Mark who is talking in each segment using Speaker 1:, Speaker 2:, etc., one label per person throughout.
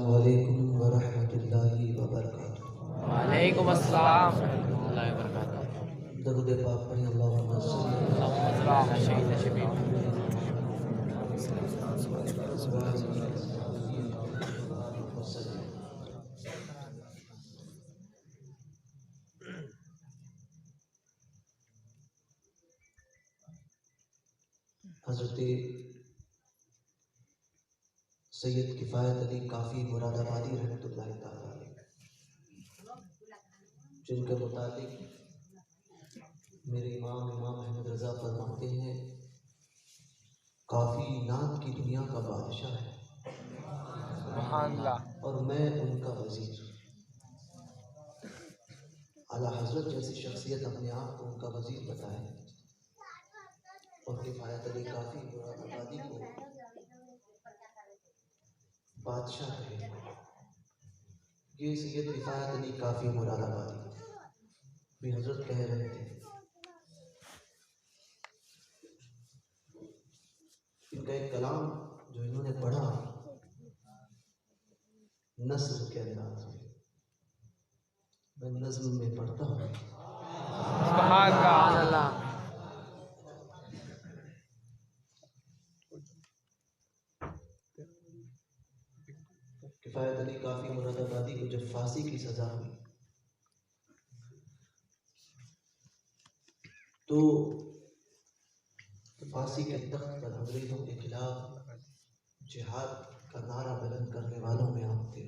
Speaker 1: علیکم ورحمۃ اللہ وبرکاتہ۔
Speaker 2: وعلیکم السلام ورحمۃ اللہ وبرکاتہ۔
Speaker 1: درود پاک پڑھیں، اللہم صلی
Speaker 2: اللہم صل علی سیدنا شفیع
Speaker 1: حضرت سید کفایت علی کافی مراد آبادی رحمۃ اللہ تعالیٰ علیہ، جن کے متعلق میرے امام احمد رضا فرماتے ہیں کافی نعت کی دنیا کا بادشاہ ہے
Speaker 2: سبحان اللہ۔
Speaker 1: اور میں ان کا وزیر۔ اعلیٰ حضرت جیسی شخصیت اپنے آپ کو ان کا وزیر بتائے اور کفایت علی کافی مراد آبادی کو بادشاہ کہے، یہ سید کفایت علی کافی مراد آبادی بھی حضرت کہہ رہے تھے۔ ان کا ایک کلام جو انہوں نے پڑھا نثر کے انداز میں نظم میں پڑھتا ہوں۔
Speaker 2: سبحان اللہ۔
Speaker 1: کفایت علی کافی مراد آبادی کو جب پھانسی کی سزا ہوئی تو پھانسی کے تخت پر انگریزوں کے خلاف جہاد کا نعرہ بلند کرنے والوں میں آپ تھے۔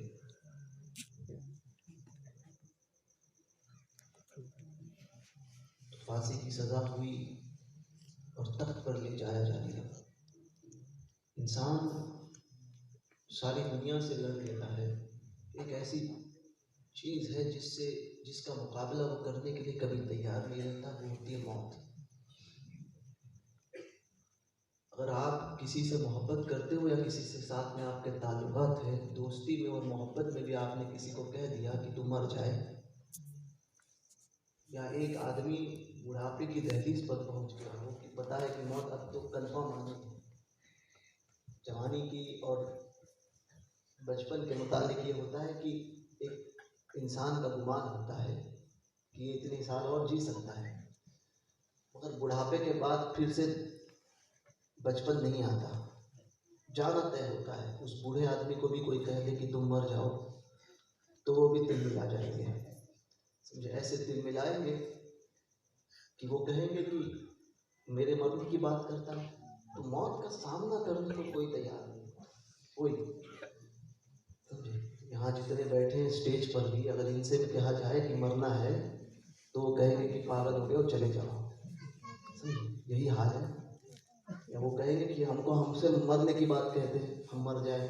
Speaker 1: پھانسی کی سزا ہوئی اور تخت پر لے جایا جانے لگا۔ انسان ساری دنیا سے لڑ لیتا ہے، ایک ایسی چیز ہے جس کا مقابلہ وہ کرنے کے لیے کبھی تیار نہیں رہتا، وہ ہوتی ہے موت۔ اگر آپ کسی سے محبت کرتے ہو یا کسی سے ساتھ میں آپ کے تعلقات ہیں، دوستی میں اور محبت میں بھی آپ نے کسی کو کہہ دیا کہ تو مر جائے، یا ایک آدمی بڑھاپے کی دہلیز پر پہنچ گیا ہو کہ پتا ہے کہ موت اب تو کنفرم آنی ہے۔ جوانی کی اور بچپن کے متعلق یہ ہوتا ہے کہ ایک انسان کا گمان ہوتا ہے کہ یہ اتنے سال اور جی سکتا ہے، مگر بڑھاپے کے بعد پھر سے بچپن نہیں آتا، جانا طے ہوتا ہے۔ اس بوڑھے آدمی کو بھی کوئی کہہ دے کہ تم مر جاؤ تو وہ بھی تل ملا جائیں گے، سمجھے، ایسے تل ملائیں گے کہ وہ کہیں گے کہ میرے مرنے کی بات کرتا ہے، تو موت کا سامنا کرنے کو کوئی تیار نہیں، کوئی۔ سمجھے، یہاں جتنے بیٹھے ہیں اسٹیج پر بھی اگر ان سے بھی کہا جائے کہ مرنا ہے تو وہ کہیں گے کہ پاگل ہو گئے اور چلے جاؤ، سمجھے، یہی حال ہے۔ یا وہ کہیں گے کہ ہم سے مرنے کی بات کہتے ہیں، ہم مر جائیں۔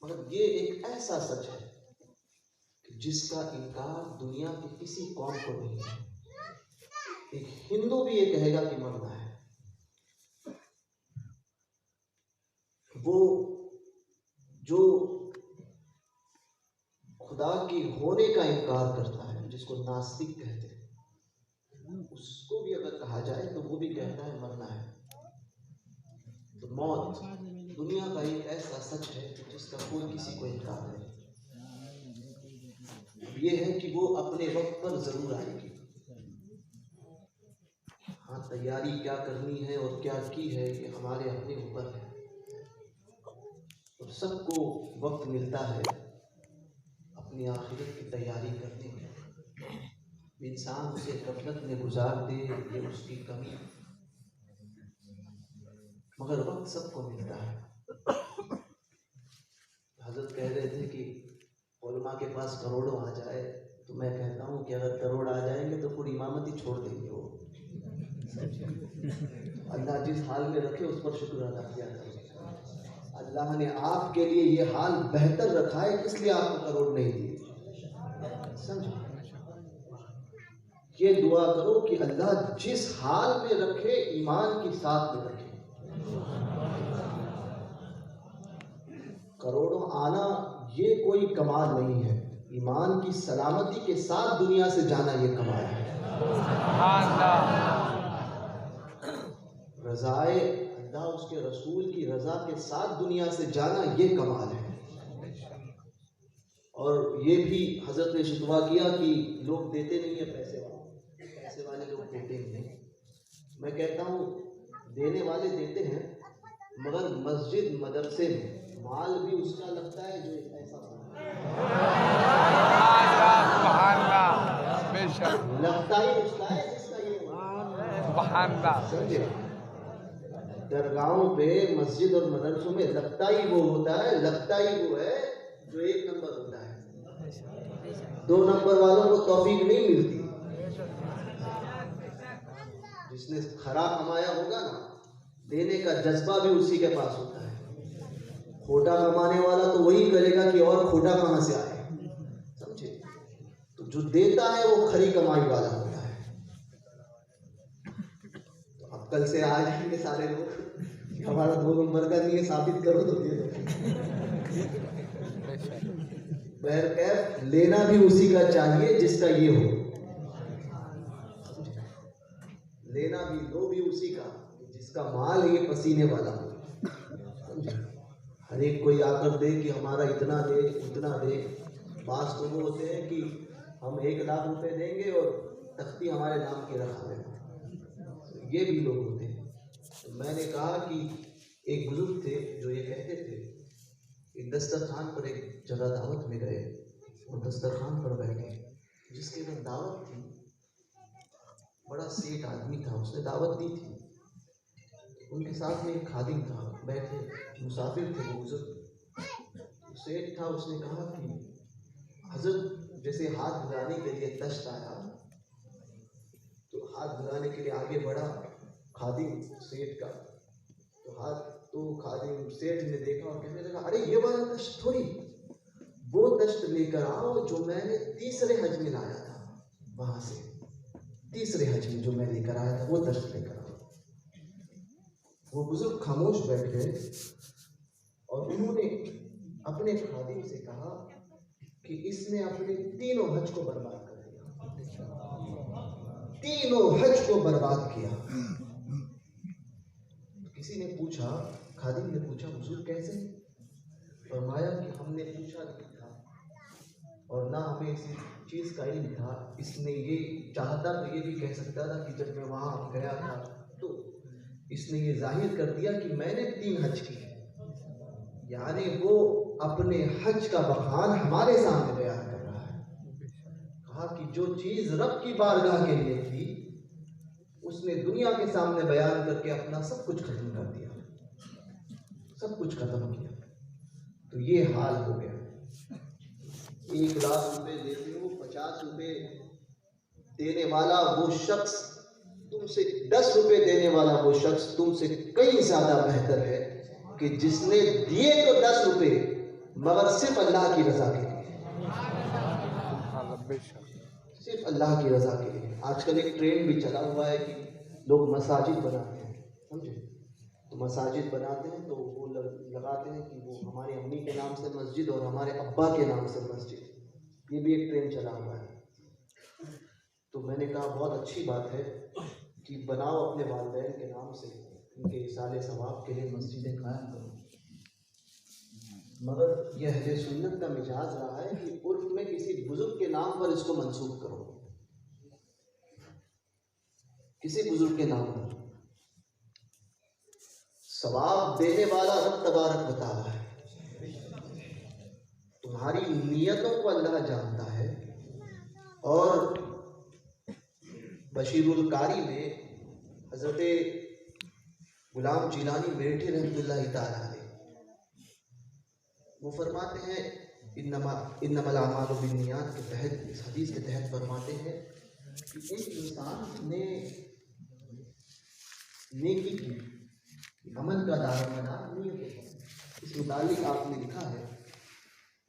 Speaker 1: مگر یہ ایک ایسا سچ ہے کہ جس کا انکار دنیا کی کسی قوم کو نہیں ہے۔ ایک ہندو بھی یہ کہے گا کہ مرنا ہے۔ وہ جو خدا کی ہونے کا انکار کرتا ہے، جس کو ناستک کہتے ہیں، اس کو بھی اگر کہا جائے تو وہ بھی کہتا ہے مرنا ہے۔ تو موت دنیا کا ایک ایسا سچ ہے جس کا کوئی کسی کو انکار نہیں۔ یہ ہے کہ وہ اپنے وقت پر ضرور آئے گی۔ ہاں، تیاری کیا کرنی ہے اور کیا کی ہے یہ ہمارے اپنے اوپر ہے، اور سب کو وقت ملتا ہے اپنی آخرت کی تیاری کرنے میں۔ انسان اسے غفلت میں گزار دے یہ اس کی کمی، مگر وقت سب کو ملتا ہے۔ حضرت کہہ رہے تھے کہ علماء کے پاس کروڑوں آ جائے تو میں کہتا ہوں کہ اگر کروڑ آ جائیں گے تو پوری امامت ہی چھوڑ دیں گے وہ۔ اللہ جس حال میں رکھے اس پر شکر ادا کیا کریں۔ اللہ نے آپ کے لیے یہ حال بہتر رکھا ہے، اس لیے آپ کو کروڑ نہیں دیے، سمجھے۔ یہ دعا کرو کہ اللہ جس حال میں رکھے ایمان کی ساتھ میں رکھے۔ کروڑوں آنا یہ کوئی کمال نہیں ہے، ایمان کی سلامتی کے ساتھ دنیا سے جانا یہ کمال ہے۔ رضائے اللہ، اس کے رسول کی رضا کے ساتھ دنیا سے جانا یہ کمال ہے۔ یہ بھی حضرت نے شکوہ کیا کہ لوگ دیتے نہیں ہیں، پیسے والے لوگ دیتے نہیں. میں کہتا ہوں دینے والے دیتے ہیں، مگر مسجد مدرسے میں مال بھی اس کا لگتا ہے جو ایسا لگتا ہی اس کا ہے جس کا یہ سمجھے. درگاہوں پہ مسجد اور مدرسوں میں لگتا ہی وہ ہوتا ہے، لگتا ہی وہ ہے جو 1 نمبر ہوتا ہے. 2 نمبر والوں کو توفیق نہیں ملتی. جس نے کھرا کمایا ہوگا نا، دینے کا جذبہ بھی اسی کے پاس ہوتا ہے. کھوٹا کمانے والا تو وہی کرے گا کہ اور کھوٹا کہاں سے آئے، سمجھے. تو جو دیتا ہے وہ کھری کمائی والا ہوتا ہے. تو اب کل سے آ جائیں گے سارے لوگ کہ ہمارا 2 نمبر کا نہیں ہے، ثابت کرو تو دے دو. بہرکیف لینا بھی اسی کا چاہیے جس کا یہ ہو، لینا بھی لو بھی اسی کا جس کا مال یہ پسینے والا ہو. ہر ایک کوئی آ کر دے کہ ہمارا اتنا دے اتنا دے. بعض تو وہ ہوتے ہیں کہ ہم 1 لاکھ روپے دیں گے اور تختی ہمارے نام کی رکھا ہے. یہ بھی لوگ ہوتے ہیں. میں نے کہا کہ ایک بزرگ تھے جو یہ کہتے تھے کہ دسترخوان پر ایک جگہ دعوت میں گئے اور دسترخوان پر بیٹھے. جس کے اندر دعوت تھی بڑا سیٹ آدمی تھا، اس نے دعوت دی تھی. ان کے ساتھ میں ایک خادم تھا، بیٹھے مسافر تھے وہ بزرگ. سیٹ تھا، اس نے کہا کہ حضرت جیسے ہاتھ دھلانے کے لیے دشت آیا تو ہاتھ دھلانے کے لیے آگے بڑھا خادم سیٹ کا. تو خادم سیٹ نے دیکھا اور کہنے لگا ارے یہ والا دشت تھوڑی، وہ دشت لے کر آؤ جو میں نے 3رے حج میں لایا تھا. وہاں سے 3رے حج میں جو میں لے کر آیا تھا وہ دشت لے کر آؤ. وہ بزرگ خاموش بیٹھ گئے اور انہوں نے اپنے خادم سے کہا کہ اس نے اپنے 3 حج کو برباد کر دیا. 3 حج کو برباد کیا. کسی نے پوچھا، خادم نے پوچھا حضور کیسے؟ فرمایا کہ ہم نے پوچھا نہیں تھا اور نہ ہمیں اسی چیز کا علم تھا. اس نے یہ چاہتا تو یہ بھی کہہ سکتا تھا کہ جب میں وہاں گیا تھا تو اس نے یہ ظاہر کر دیا کہ میں نے 3 حج کیے. یعنی وہ اپنے حج کا بخان ہمارے سامنے بیان کر رہا ہے. کہا کہ جو چیز رب کی بارگاہ کے لیے تھی اس نے دنیا کے سامنے بیان کر کے اپنا سب کچھ ختم کر دیا، سب کچھ ختم کیا. تو یہ حال ہو گیا. 1 لاکھ روپے دیتے ہو، 50 روپے دینے والا وہ شخص تم سے 10 روپے دینے والا وہ شخص تم سے کئی زیادہ بہتر ہے کہ جس نے دیے تو 10 روپے مگر صرف اللہ کی رضا کے لیے، صرف اللہ کی رضا کے لیے. آج کل ایک ٹرینڈ بھی چلا ہوا ہے کہ لوگ مساجد بناتے ہیں، سمجھے. تو مساجد بناتے ہیں تو وہ لگاتے ہیں کہ وہ ہماری امی کے نام سے مسجد اور ہمارے ابا کے نام سے مسجد. یہ بھی ایک ٹرینڈ چلا ہوا ہے. تو میں نے کہا بہت اچھی بات ہے کہ بناؤ اپنے والدین کے نام سے، ان کے اصالِ ثواب کے لیے مسجدیں قائم کرو. مگر یہ اہل سنت کا مزاج رہا ہے کہ عرف میں کسی بزرگ کے نام پر اس کو منسوب کرو، کسی بزرگ کے نام پر. ثواب دینے والا رب تبارک و تعالیٰ ہے. تمہاری نیتوں کو اللہ جانتا ہے. اور بشیر القاری میں حضرت غلام جیلانی میرٹھی رحمۃ اللہ تعالیٰ علیہ وہ فرماتے ہیں انما الاعمال بالنیات کے تحت، اس حدیث کے تحت فرماتے ہیں کہ ایک انسان نے نیکی کی، عمل کا دار و مدار نیت ہے. اس متعلق آپ نے لکھا ہے،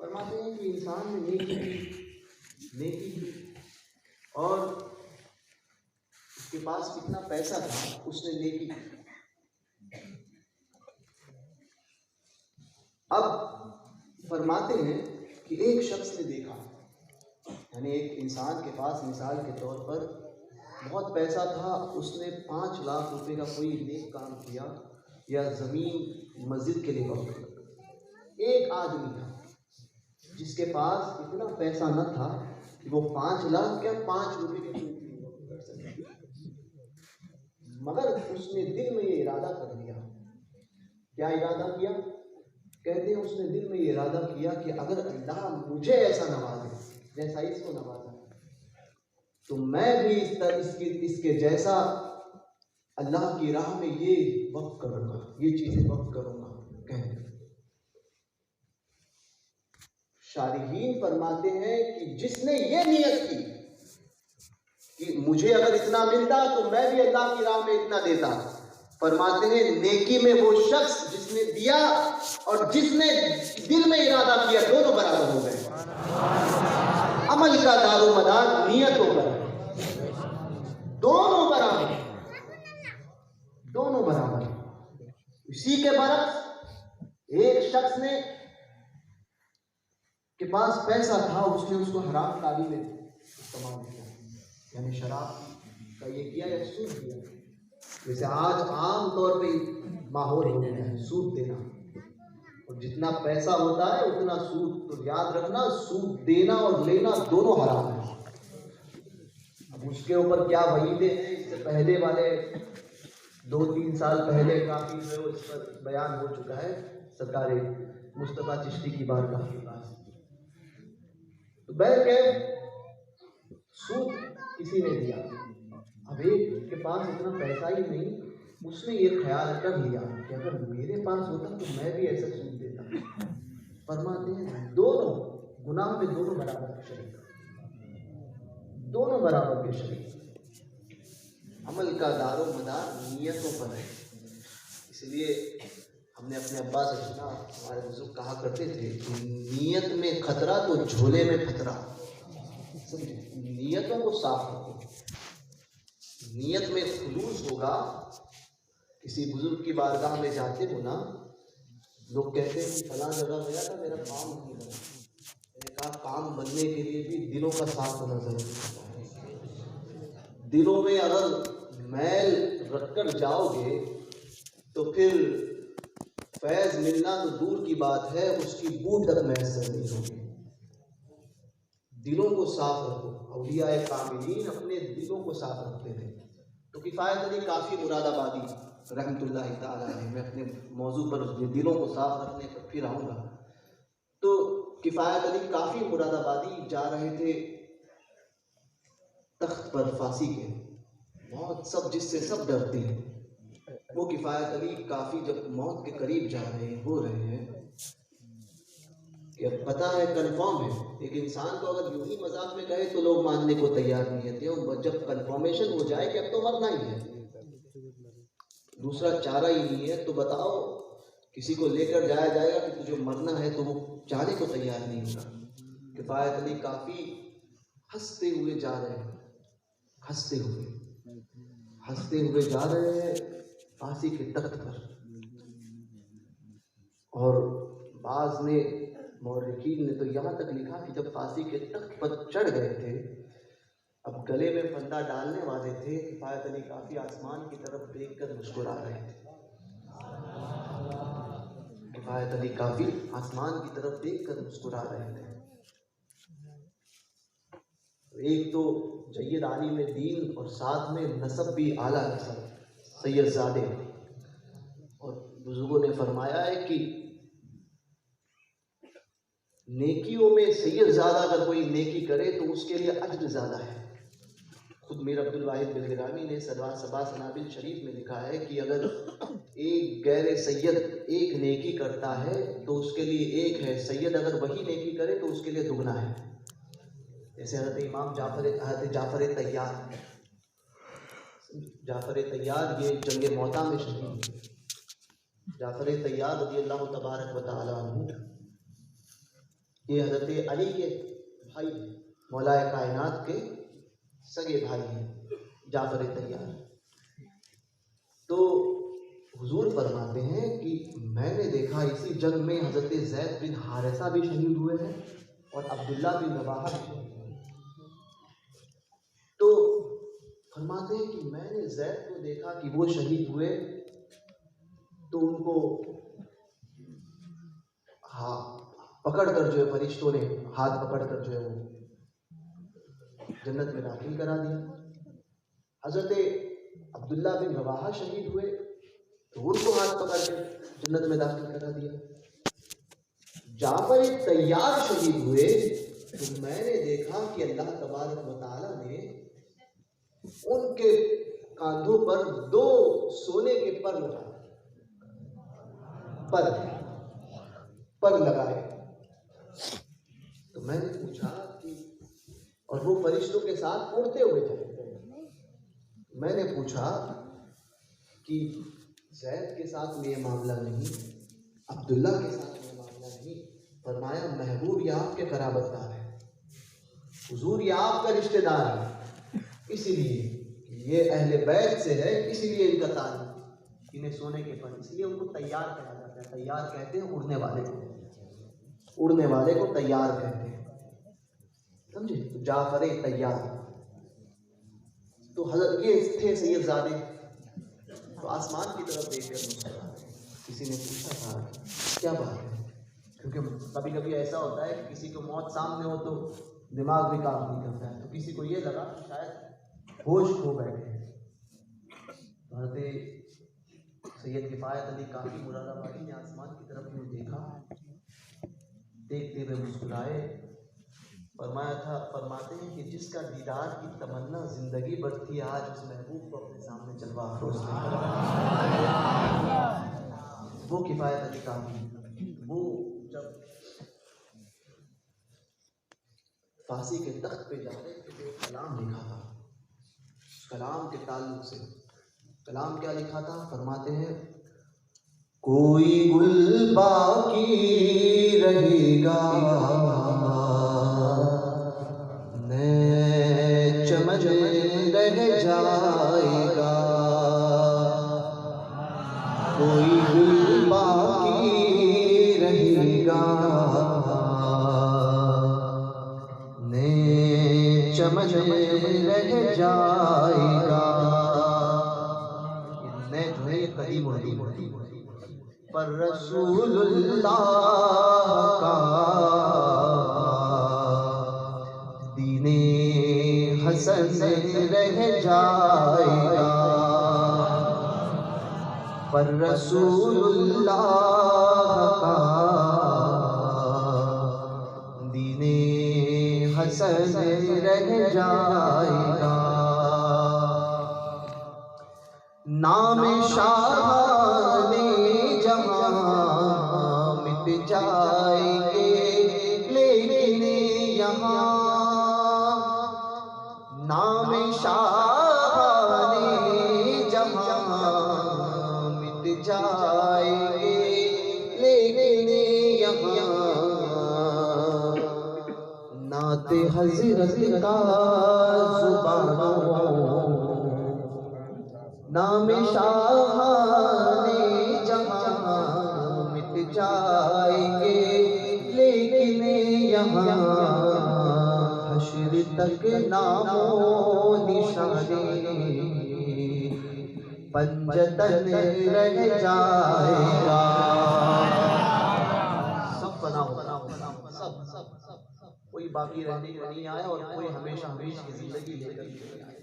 Speaker 1: فرماتے ہیں کہ انسان نے نیکی کی اور اس کے پاس کتنا پیسہ تھا اس نے نیکی کی. اب فرماتے ہیں کہ ایک شخص نے دیکھا، یعنی ایک انسان کے پاس مثال کے طور پر بہت پیسہ تھا، اس نے 5 لاکھ روپے کا کوئی نیک کام کیا یا زمین مسجد کے لیے وقف کیا. ایک آدمی تھا جس کے پاس اتنا پیسہ نہ تھا کہ وہ 5 لاکھ کیا 5 روپے کی قیمت کر سکے، مگر اس نے دل میں یہ ارادہ کر لیا. کیا ارادہ کیا؟ کہتے ہیں اس نے دل میں یہ ارادہ کیا کہ اگر اللہ مجھے ایسا نوازے جیسا اس کو نوازا تو میں بھی اس کے جیسا اللہ کی راہ میں یہ وقف کروں گا، یہ چیزیں وقف کروں گا. کہتے شارحین فرماتے ہیں کہ جس نے یہ نیت کی کہ مجھے اگر اتنا ملتا تو میں بھی اللہ کی راہ میں اتنا دیتا، فرماتے ہیں نیکی میں وہ شخص جس نے دیا اور جس نے دل میں ارادہ کیا دونوں برابر ہو گئے. عمل کا دار و مدار نیتوں پر، دونوں برابر، دونوں برابر. اسی کے برعکس ایک شخص نے کے پاس پیسہ تھا، اس نے اس کو حرام کاری میں استعمال کیا، یعنی شراب کا یہ کیا یا سود کیا. جیسے آج عام طور پہ ماحول ہو گیا ہے سود دینا، اور جتنا پیسہ ہوتا ہے اتنا سود. تو یاد رکھنا سود دینا اور لینا دونوں حرام ہیں. اب اس کے اوپر کیا وعیدیں ہیں، اس سے پہلے والے 2-3 سال پہلے کافی جو ہے اس پر بیان ہو چکا ہے سرکار مصطفیٰ چشتی کی بارگاہ کے پاس. تو بہرکیف سود کسی نے دیا. اب ایک کے پاس اتنا پیسہ ہی نہیں، اس نے یہ خیال کر لیا کہ اگر میرے پاس ہوتا تو میں بھی ایسا سود دیتا. فرماتے ہیں دونوں گناہ میں دونوں برابر کے شریک، دونوں برابر کے شریک. عمل کا دار و مدار نیتوں پر ہے. اس لیے ہم نے اپنے ابا سے سنا، ہمارے بزرگ کہا کرتے تھے کہ نیت میں خطرہ تو جھولے میں خطرہ. سمجھے، نیتوں کو صاف رکھو. نیت میں خلوص ہوگا. کسی بزرگ کی بارگاہ میں جاتے ہو نا، لوگ کہتے ہیں کہ فلاں جگہ گیا تھا میرا کام نہیں بنا. میں نے کہا کام بننے کے لیے بھی دلوں کا صاف ہونا ضروری ہے. دلوں میں اگر میل رکھ کر جاؤ گے تو پھر فیض ملنا تو دور کی بات ہے، اس کی بو تک میسر نہیں ہوگی. دلوں کو صاف رکھو. اولیاء کاملین اپنے دلوں کو صاف رکھتے تھے. تو کفایت علی کافی مراد آبادی رحمۃ اللہ تعالیٰ علیہ، میں اپنے موضوع پر دلوں کو صاف رکھنے پر پھر آؤں گا. تو کفایت علی کافی مراد آبادی جا رہے تھے تخت پر پھانسی کے. موت سب جس سے سب ڈرتے ہیں، وہ کفایت علی کافی جب موت کے قریب جا رہے ہیں کہ اب پتہ ہے کنفرم ہے. ایک انسان کو اگر یوں ہی مذاق میں کہے تو لوگ ماننے کو تیار نہیں ہوتے، اور جب کنفرمیشن ہو جائے کہ اب تو مرنا ہی ہے، دوسرا چارہ ہی نہیں ہے، تو بتاؤ کسی کو لے کر جایا جائے گا کہ تجھے مرنا ہے تو وہ چارے کو تیار نہیں ہوگا. کفایت علی کافی ہنستے ہوئے جا رہے ہیں، ہنستے ہوئے جا رہے ہیں پھانسی کے تخت پر. اور بعض نے مورخین نے تو یہاں تک لکھا کہ جب پھانسی کے تخت پر چڑھ گئے تھے، اب گلے میں پھندا ڈالنے والے تھے، کفایت علی کافی آسمان کی طرف دیکھ کر مسکرا رہے تھے. کفایت علی کافی آسمان کی طرف دیکھ کر مسکرا رہے تھے. ایک تو جید عالم دین اور ساتھ میں نسب بھی اعلیٰ نسب سید زادے. اور بزرگوں نے فرمایا ہے کہ نیکیوں میں سید زادہ اگر کوئی نیکی کرے تو اس کے لیے اجر زیادہ ہے. خود میر عبد الواحد بلگرامی نے سبا سنابل شریف میں لکھا ہے کہ اگر ایک غیر سید ایک نیکی کرتا ہے تو اس کے لیے ایک ہے، سید اگر وہی نیکی کرے تو اس کے لیے دگنا ہے. جیسے حضرت امام جعفر طیار یہ جنگ موتا میں شہید ہوئے. جعفر طیار رضی اللہ تبارک و تعالی عنہ یہ حضرت علی کے بھائی ہیں، مولا کائنات کے سگے بھائی ہیں جعفر طیار. تو حضور فرماتے ہیں کہ میں نے دیکھا اسی جنگ میں حضرت زید بن حارثہ بھی شہید ہوئے ہیں اور عبداللہ بن رواحہ بھی شہید ہوئے. تو فرماتے ہیں کہ میں نے زید کو دیکھا کہ وہ شہید ہوئے تو ان کو پکڑ کر جو ہے فرشتوں نے ہاتھ پکڑ کر جو ہے وہ جنت میں داخل کرا دیا۔ حضرت عبداللہ بن رواحہ شہید ہوئے تو ان کو ہاتھ پکڑ کے جنت میں داخل کرا دیا۔ جعفر طیار شہید ہوئے تو میں نے دیکھا کہ اللہ تبارک و تعالیٰ نے ان کے کاندھوں پر 2 سونے کے پر لگائے، پر لگائے۔ تو میں نے پوچھا کہ اور وہ فرشتوں کے ساتھ اڑتے ہوئے تھے، میں نے پوچھا کہ زید کے ساتھ میں یہ معاملہ نہیں، عبداللہ کے ساتھ میں معاملہ نہیں۔ فرمایا محبوب یہ آپ کے قرابت دار ہے، حضور یہ آپ کا رشتہ دار ہے، اسی لیے یہ اہل بیت سے ہے، اسی لیے ان کا تعلق انہیں سونے کے پر، اس لیے ان کو طیار کہا جاتا ہے۔ طیار کہتے ہیں اڑنے والے کو، اڑنے والے کو طیار کہتے ہیں، سمجھے؟ تو جعفر طیار تو حضرت یہ تھے سید زادے، تو آسمان کی طرف دیکھ کر مسکرا۔ کسی نے پوچھا تھا کیا بات ہے، کیونکہ کبھی کبھی ایسا ہوتا ہے کہ کسی کو موت سامنے ہو تو دماغ بھی کام نہیں کرتا ہے، تو کسی کو یہ لگا کہ شاید ہوش کھو بیٹھے۔ حضرت سید کفایت علی کافی مراد آبادی نے آسمان کی طرف میں دیکھا، دیکھتے ہوئے مسکرائے۔ فرماتے ہیں کہ جس کا دیدار کی تمنا زندگی بھر تھی، آج اس محبوب کو اپنے سامنے چلوا افروز وہ کفایت علی کافی، وہ جب فانسی کے تخت پہ جا رہے تھے تو ایک کلام لکھا تھا، اس کلام کے تعلق سے کلام کیا لکھا تھا؟ فرماتے ہیں کوئی گل باقی رہے گا، نئے چمن رہ جائے گا، کوئی گل باقی رہے گا، نئے چمن رہ جائے گا۔ نئے جو ہے یہ قدیم اردو پر رسول اللہ کا دین حسن رہ جائے گا، پر رسول اللہ کا دین حسن رہ جائے گا۔ نام شاہ جہاں مٹ جائیں گے، لیکن یہاں نام شاہ جہاں مٹ جائیں گے، لیکن یہاں نعت حضرت کا زبانوں، نام شاہ جہاں مٹ جائیں گے، لیکن یہاں حشر تک نام و نشانی پنجتن رہ جائے گا۔ سب فنا ہوگا، سب کوئی باقی رہنے کو نہیں آیا اور کوئی ہمیشہ ہمیشہ کی زندگی لے کر نہیں آیا۔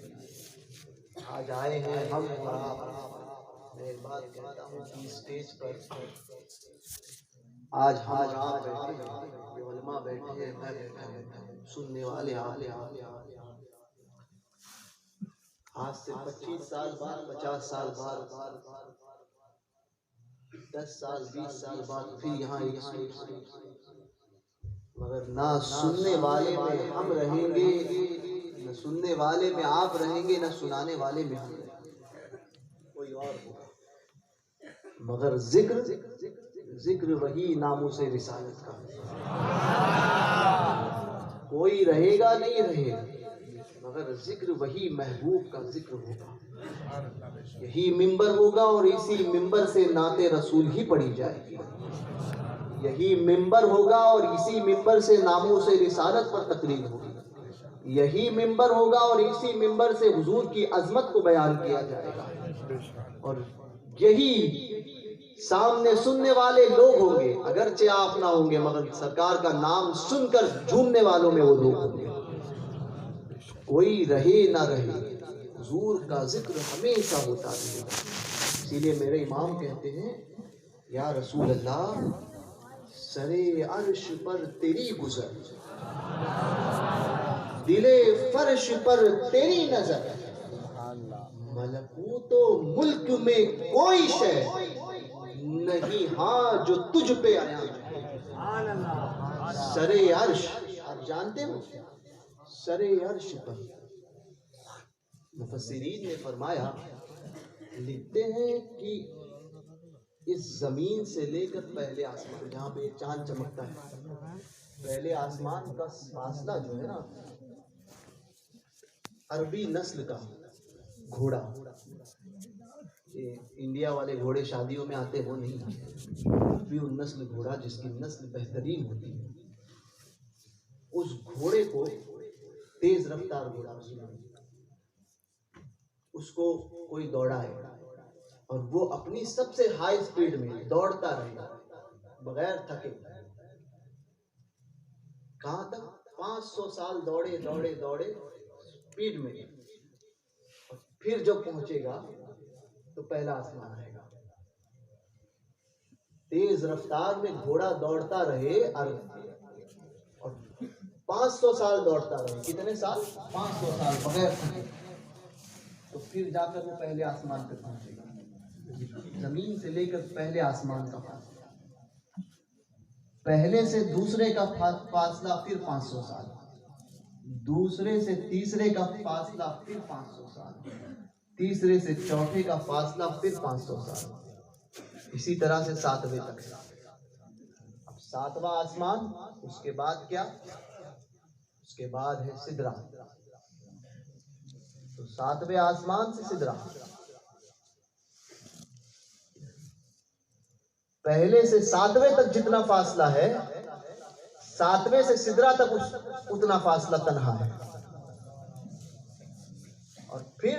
Speaker 1: آج آئے ہیں ہم اور آپ، میں ایک بات کہتا ہوں کہ اسٹیج پر آج ہم اور آپ بیٹھے ہیں، یہ علماء بیٹھے ہیں، میں بیٹھا ہوں، سننے والے آج سے 25 سال بعد، 50 سال بعد، 10 سال 20 سال بعد پھر یہاں ایک مگر نہ سننے والے میں ہم رہیں گے، نہ سننے والے میں آپ رہیں گے، نہ سنانے والے میں ہم رہیں گے، کوئی اور ہوگا، مگر ذکر وہی ناموس رسالت کا، کوئی رہے گا نہیں رہے گا، مگر ذکر وہی محبوب کا ذکر ہوگا، یہی ممبر ہوگا اور اسی ممبر سے نعت رسول ہی پڑھی جائے گی، یہی ممبر ہوگا اور اسی ممبر سے ناموس رسالت پر تقریر ہوگی، یہی ممبر ہوگا اور اسی ممبر سے حضور کی عظمت کو بیان کیا جائے گا، اور یہی سامنے سننے والے لوگ ہوں گے، اگرچہ آپ نہ ہوں گے، مگر سرکار کا نام سن کر جھومنے والوں میں وہ لوگ ہوں گے۔ کوئی رہے نہ رہے، حضور کا ذکر ہمیشہ ہوتا رہے گا۔ اسی لیے میرے امام کہتے ہیں، یا رسول اللہ، سرے عرش پر تیری گزر، دلے فرش پر تیری نظر، ملکوت و ملک میں کوئی شے نہیں ہاں جو تجھ پہ آیا ہے۔ سرے عرش، آپ جانتے ہو، سرے عرش پر مفسرین نے فرمایا، لکھتے ہیں کہ اس زمین سے لے کر پہلے آسمان، جہاں پہ چاند چمکتا ہے، پہلے آسمان کا فاصلہ جو ہے نا، عربی نسل کا گھوڑا، یہ انڈیا والے گھوڑے شادیوں میں آتے وہ نہیں، عربی نسل گھوڑا جس کی نسل بہترین ہوتی ہے، اس گھوڑے کو تیز رفتار گھوڑا، اس کو کوئی دوڑا ہے اور وہ اپنی سب سے ہائی سپیڈ میں دوڑتا رہے گا بغیر تھکے، کہاں تک؟ 500 سال دوڑے دوڑے دوڑے سپیڈ میں، اور پھر جب پہنچے گا تو پہلا آسمان آئے گا۔ تیز رفتار میں گھوڑا دوڑتا رہے اور 500 سال دوڑتا رہے، کتنے سال؟ 500 سال بغیر تھکے، تو پھر جا کر وہ پہلے آسمان پہ پہنچے گا۔ زمین سے لے کر پہلے آسمان کا فاصلہ، پہلے سے دوسرے کا فاصلہ پھر 500 سال، دوسرے سے تیسرے کا فاصلہ پھر 500 سال، تیسرے سے چوتھے کا فاصلہ پھر 500 سال، اسی طرح سے 7ویں تک ہے۔ اب 7واں آسمان، اس کے بعد کیا؟ اس کے بعد ہے سدرہ، تو 7ویں آسمان سے سدرہ، پہلے سے 7ویں تک جتنا فاصلہ ہے، 7ویں سے سدرہ تک اتنا فاصلہ تنہا ہے، اور پھر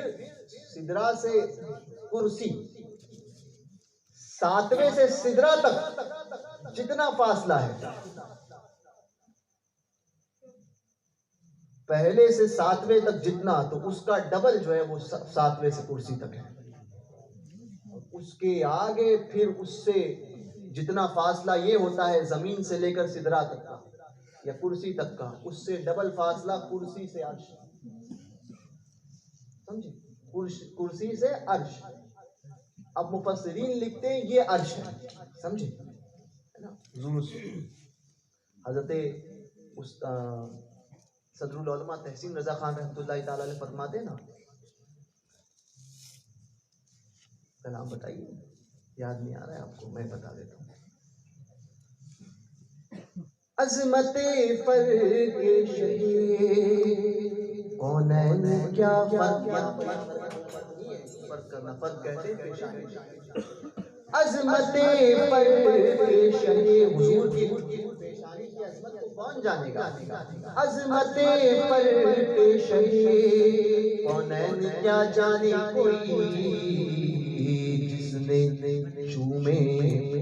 Speaker 1: سدرہ سے کرسی، 7ویں سے سدرہ تک جتنا فاصلہ ہے، پہلے سے 7ویں تک جتنا، تو اس کا ڈبل جو ہے وہ 7ویں سے کرسی تک ہے، اس کے آگے پھر اس سے جتنا فاصلہ یہ ہوتا ہے زمین سے لے کر سدرہ تک کا یا کرسی تک کا، اس سے ڈبل فاصلہ کرسی سے عرش، سمجھے؟ کرسی سے عرش۔ اب مفسرین لکھتے ہیں یہ عرش ہے، سمجھے؟ حضرت صدر العلماء تحسین رضا خان رحمۃ اللہ تعالی علیہ فرماتے ہیں نا، کا نام بتائیے، یاد نہیں آ رہا ہے آپ کو، میں بتا دیتا ہوں۔ عظمت پر کونین کیا فرق کرنا، فرق کہتے ہیں پیشانی، عظمت پر حضور کی پیشانی کی عظمت کو کون جانے گا؟ عظمت پر پیشانی کونین کیا جانے کوئی، جس نے چومے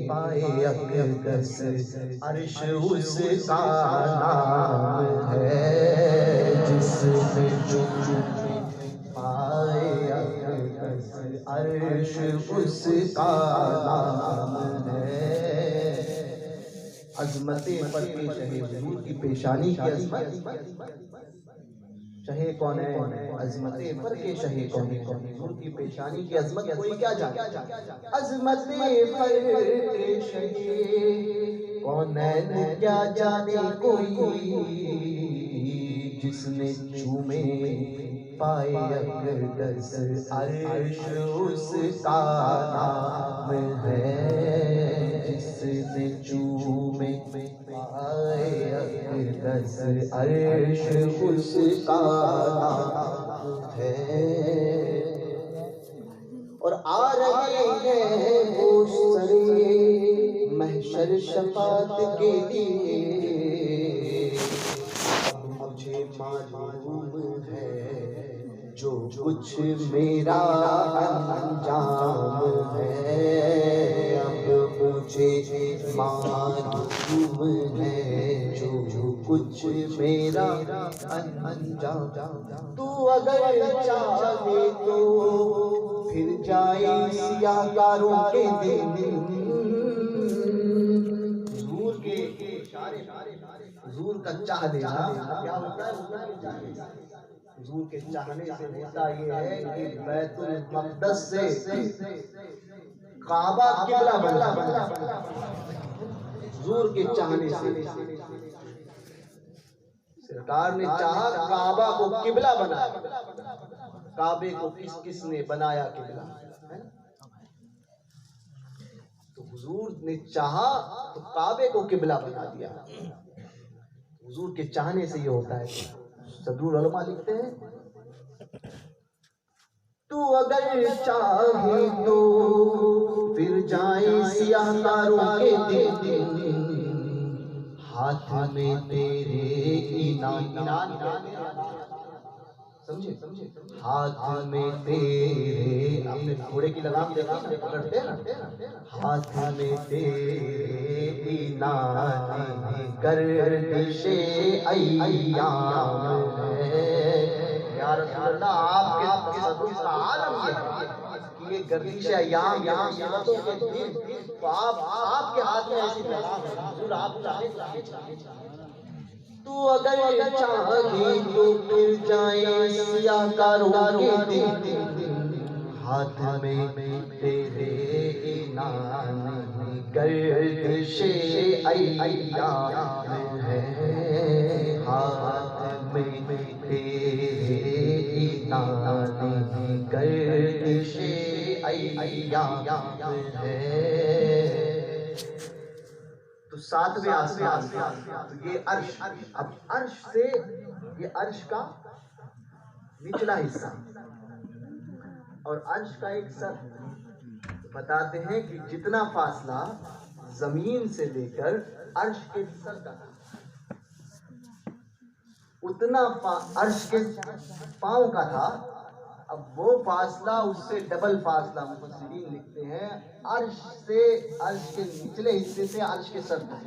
Speaker 1: پائے اقدس عرش اس کا نام ہے، جس نے چومے پائے اقدس عرش اس کا نام ہے۔ عظمت پر پیش ہے حضور کی پیشانی کی عظمت، شہے کون ہے؟ عظمت پر کے شہے کون ہے؟ حضور کی پیشانی کی عظمت کوئی کیا جانے؟ عظمت پر کے شہے کون ہے کیا جانے کوئی، جس نے چومے پائے اقدس عرش اس کا نام ہے، جس نے چومے پائے اقدس عرش اس کا نام ہے۔ اور آ رہے ہیں وہ سرے محشر شفاعت کے لیے، مجھے معلوم ہے جو کچھ میرا انجام ہے اب مجھے معلوم ہے، جو کچھ میرا انجام، تو اگر چاہے تو پھر جائے سیاہ کاروں کے دن، حضور کا چاہ لینا کیا ہوتا ہے؟ حضور کے چاہنے سے ہوتا یہ ہے کہ بیت المقدس سے کعبہ قبلہ بنا، حضور کے چاہنے سے سرکار نے چاہا کعبہ کو قبلہ بنا۔ کعبے کو کس نے بنایا قبلہ؟ تو حضور نے چاہا تو کعبے کو قبلہ بنا دیا۔ حضور کے چاہنے سے یہ ہوتا ہے۔ صدر العلماء لکھتے ہیں تو اگر چاہے تو پھر جائیں سیاہ کاروں کے دن، ہاتھ میں تیرے انعام، سمجھے ہاتھ میں تیرے، اپنے گھوڑے کی لگام پکڑتے ہیں نا، ہاتھ میں تیرے انعام گردش ایام ہے۔ یا رسول اللہ آپ کے تصدق کا عالم یہ ہے کہ یہ گردش ایام سنتوں کے دن، تو آپ کے ہاتھ میں ایسی پیغام ہے، حضور آپ چاہے تو اگر چاہے تو پھر جائیں سیاہ کاروں کے دن، ہاتھ میں تیرے انعام گردش ایام ہے، ہاتھ میں تیرے انعام گردش ایام ہے۔ تو ساتویں آسمان، تو یہ عرش، اب عرش سے یہ عرش کا نچلا حصہ اور عرش کا ایک سر، بتاتے ہیں کہ جتنا فاصلہ زمین سے لے کر عرش کے سر کا تھا، اتنا عرش کے پاؤں کا تھا، اب وہ فاصلہ اس سے ڈبل فاصلہ مفسرین لکھتے ہیں عرش سے، عرش کے نچلے حصے سے عرش کے سر تک۔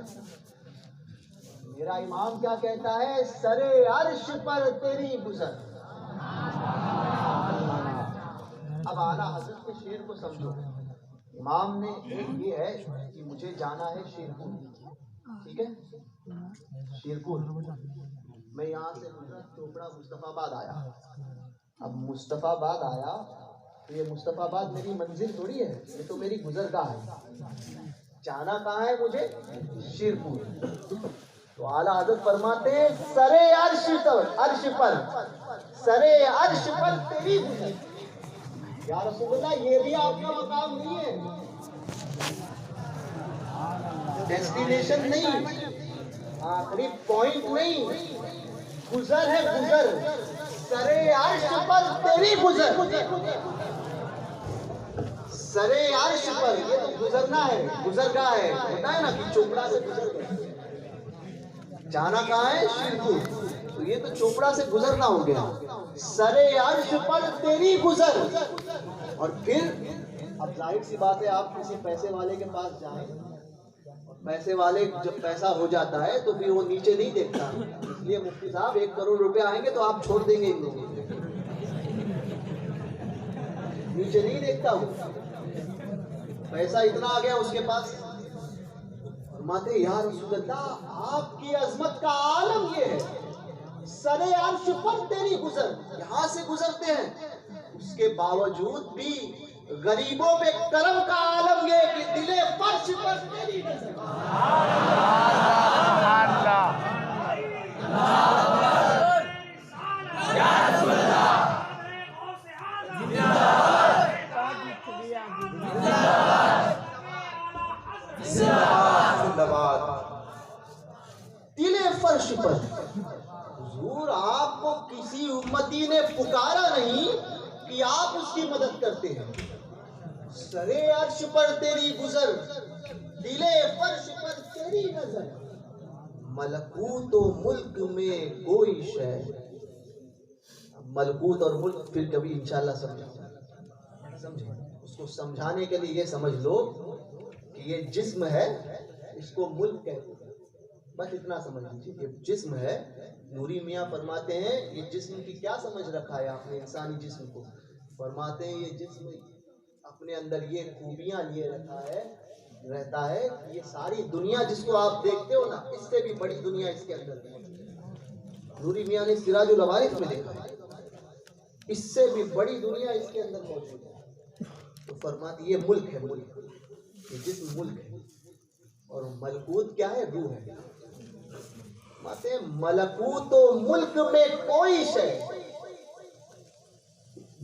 Speaker 1: میرا امام کیا کہتا ہے؟ سرے عرش پر تیری گزر۔ اب اعلیٰ حضرت کے شعر کو سمجھو۔ امام نے ایک یہ ہے کہ مجھے جانا ہے شیرپور، ٹھیک ہے، شیرپور، میں یہاں سے چوپڑا مصطفیٰ آباد آیا، اب مصطفیٰ آباد آیا تو یہ مصطفیٰ آباد میری منزل تھوڑی ہے، یہ تو میری گزرگاہ ہے، جانا کہاں ہے مجھے؟ شیرپور۔ تو اعلیٰ حضرت فرماتے ہیں سرے عرش پر، سرے عرش پر تیری گزر۔ یا رسول اللہ یہ بھی آپ کا مقام نہیں ہے، ڈیسٹینیشن نہیں، آخری پوائنٹ نہیں، گزر ہے گزر، سرے عرش پر تیری گزر، سرے عرش پر، یہ تو گزرنا ہے، گزرگاہ ہے، ہوتا ہے نا کہ چوپڑا سے گزر گئے، جانا کہاں ہے؟ شیرپور، تو یہ تو چوپڑا سے گزرنا ہو گیا، سرے عرش پر تیری گزر۔ اور پھر اب ظاہر سی بات ہے آپ کسی پیسے والے کے پاس جائیں، پیسے والے جب پیسہ ہو جاتا ہے تو پھر وہ نیچے نہیں دیکھتا، اس لیے مفتی صاحب 1 کروڑ روپے آئیں گے تو آپ چھوڑ دیں گے ان لوگوں کو، نیچے نہیں دیکھتا ہوں، پیسہ اتنا آ گیا اس کے پاس، فرماتے یا رسول اللہ آپ کی عظمت کا عالم یہ ہے، سرے عرش پر تیری گزر، یہاں سے گزرتے ہیں، اس کے باوجود بھی غریبوں پہ کرم کا عالم یہ کہ دل فرش پر تیری نظر۔ دل فرش پر حضور آپ کو کسی امتی نے پکارا نہیں کہ آپ اس کی مدد کرتے ہیں، سرے عرش پر تیری گزر، دل فرش پر تیری نظر، ملکوت و ملک میں کوئی شے، ملکوت اور ملک پھر کبھی انشاءاللہ سمجھیں. اس کو سمجھانے کے لیے یہ سمجھ لو کہ یہ جسم ہے، اس کو ملک کہتے ہیں، بس اتنا سمجھ لیجیے. یہ جسم ہے. نوری میاں فرماتے ہیں یہ جسم کی کیا سمجھ رکھا ہے آپ نے انسانی جسم کو؟ فرماتے ہیں یہ جسم اپنے اندر یہ خوبیاں لیے رہتا ہے کہ یہ ساری دنیا جس کو آپ دیکھتے ہو نا، اس سے بھی بڑی دنیا اس کے اندر ہے. نوری میاں نے سراج العوارف میں لکھا ہے اس سے بھی بڑی دنیا اس کے اندر موجود ہے. تو فرماتے یہ ملک ہے، ملک، یہ جسم ملک ہے. اور ملکوت کیا ہے؟ روح ہے. فرماتے ہیں ملکوت و ملک میں کوئی شے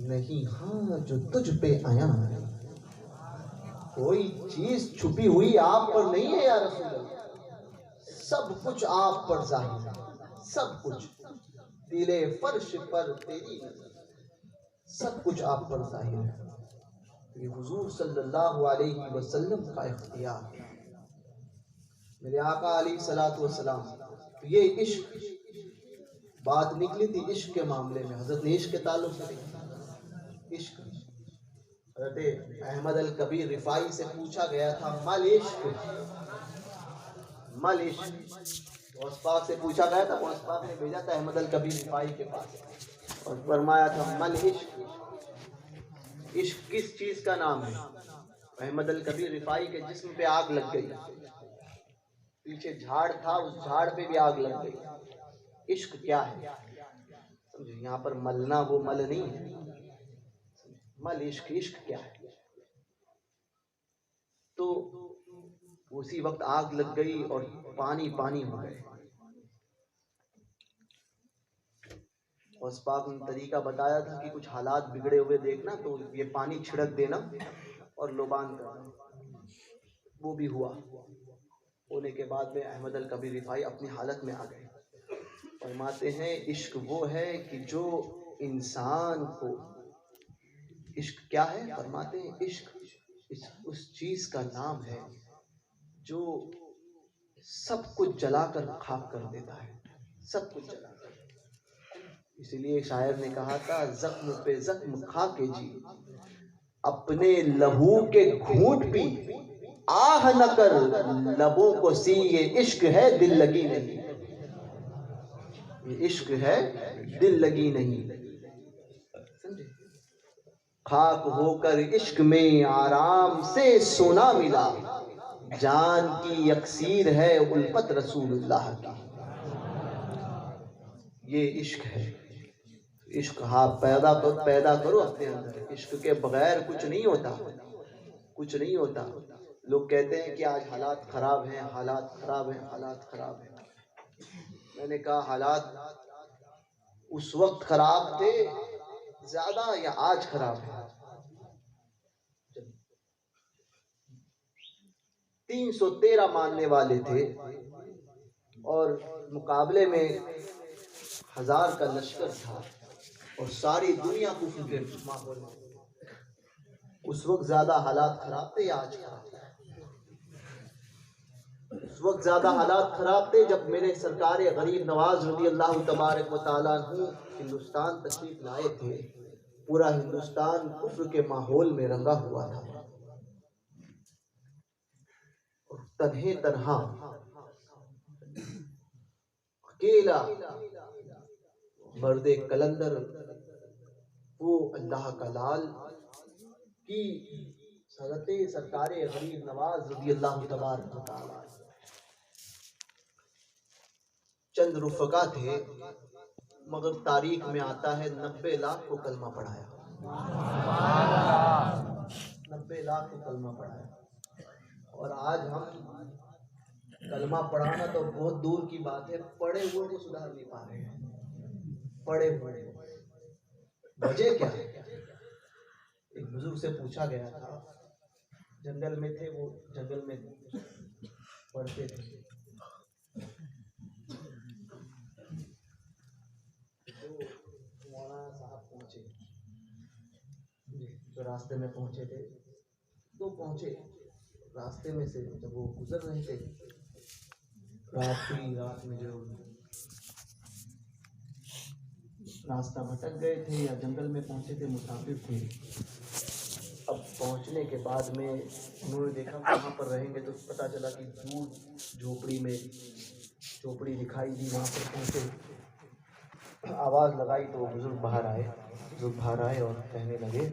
Speaker 1: نہیں ہاں جو تجھ پہ آیا ہے. کوئی چیز چھپی ہوئی آپ پر نہیں ہے یا رسول اللہ. سب کچھ آپ پر ظاہر ہے، سب کچھ. دل فرش پر تیری نظر، سب کچھ آپ پر ظاہر ہے. یہ حضور صلی اللہ علیہ وسلم کا اختیار ہے. میرے آقا علیہ الصلوۃ والسلام. یہ عشق بات نکلی تھی عشق کے معاملے میں. حضرت نے عشق کے تعلق سے عشق، حضرت احمد الکبیر رفاعی سے پوچھا گیا تھا مل عشق، مل عشق. غوث پاک سے پوچھا گیا تھا، غوث پاک نے بھیجا تھا احمد الکبیر رفاعی کے پاس اور فرمایا تھا مل عشق. عشق کس چیز کا نام ہے؟ احمد الکبیر رفاعی کے جسم پہ آگ لگ گئی، پیچھے جھاڑ تھا، اس جھاڑ پہ بھی آگ لگ گئی. عشق کیا ہے؟ سمجھے یہاں پر ملنا وہ مل نہیں ہے. مل عشق، عشق کیا ہے؟ تو اسی وقت آگ لگ گئی اور پانی پانی ہو گئے. اس پاک نے طریقہ بتایا تھا کہ کچھ حالات بگڑے ہوئے دیکھنا تو یہ پانی چھڑک دینا اور لوبان کرنا. وہ بھی ہوا. ہونے کے بعد میں احمد الکبیر رفاعی اپنی حالت میں آ گئے. فرماتے ہیں عشق وہ ہے کہ جو انسان کو، عشق کیا ہے؟ فرماتے ہیں عشق اس چیز کا نام ہے جو سب کچھ جلا کر خاک کر دیتا ہے، سب کچھ جلا کر. اسی لیے شاعر نے کہا تھا زخم پہ زخم کھا کے جی، اپنے لہو کے گھونٹ پی، آہ نہ کر لبوں کو سی. یہ عشق ہے دل لگی نہیں، یہ عشق ہے دل لگی نہیں. خاک ہو کر عشق میں آرام سے سونا ملا، جان کی اکسیر ہے الفت رسول اللہ کی. یہ عشق ہے. عشق آپ پیدا کرو اپنے اندر. عشق کے بغیر کچھ نہیں ہوتا، کچھ نہیں ہوتا. لوگ کہتے ہیں کہ آج حالات خراب ہیں، حالات خراب ہیں، حالات خراب ہیں. میں نے کہا حالات اس وقت خراب تھے زیادہ یا آج خراب ہے؟ 313 ماننے والے تھے اور مقابلے میں 1000 کا لشکر تھا اور ساری دنیا کفر کے ماحول میں. اس وقت زیادہ حالات خراب تھے یا آج خراب تھے؟ اس وقت زیادہ حالات خراب تھے جب میرے سرکار غریب نواز رضی اللہ تبارک و تعالیٰ عنہ ہندوستان تشریف لائے تھے. پورا ہندوستان کفر کے ماحول میں رنگا ہوا تھا اور تنہا اکیلا مرد کلندر وہ اللہ کا لال کی حضرت سرکار غریب نواز رضی اللہ تبارک و تعالیٰ. چند رفقا تھے مگر تاریخ میں آتا ہے 90 لاکھ کو کلمہ پڑھایا، 90 لاکھ کو کلمہ پڑھایا. اور آج ہم کلمہ پڑھانا تو بہت دور کی بات ہے، پڑھے ہوئے کو سدھار نہیں پا رہے ہیں. پڑھے ہوئے وجہ کیا ہے؟ ایک بزرگ سے پوچھا گیا تھا، جنگل میں تھے وہ، جنگل میں پڑھتے تھے. مولانا صاحب پہنچے، جو راستے میں پہنچے تھے تو پہنچے راستے میں سے جب وہ گزر رہے تھے رات میں جو راستہ بھٹک گئے تھے یا جنگل میں پہنچے تھے، مسافر تھے. اب پہنچنے کے بعد میں انہوں نے دیکھا کہاں پر رہیں گے، تو پتہ چلا کہ دور جھوپڑی دکھائی دی. وہاں پر پہنچے، آواز لگائی تو بزرگ باہر آئے اور کہنے لگے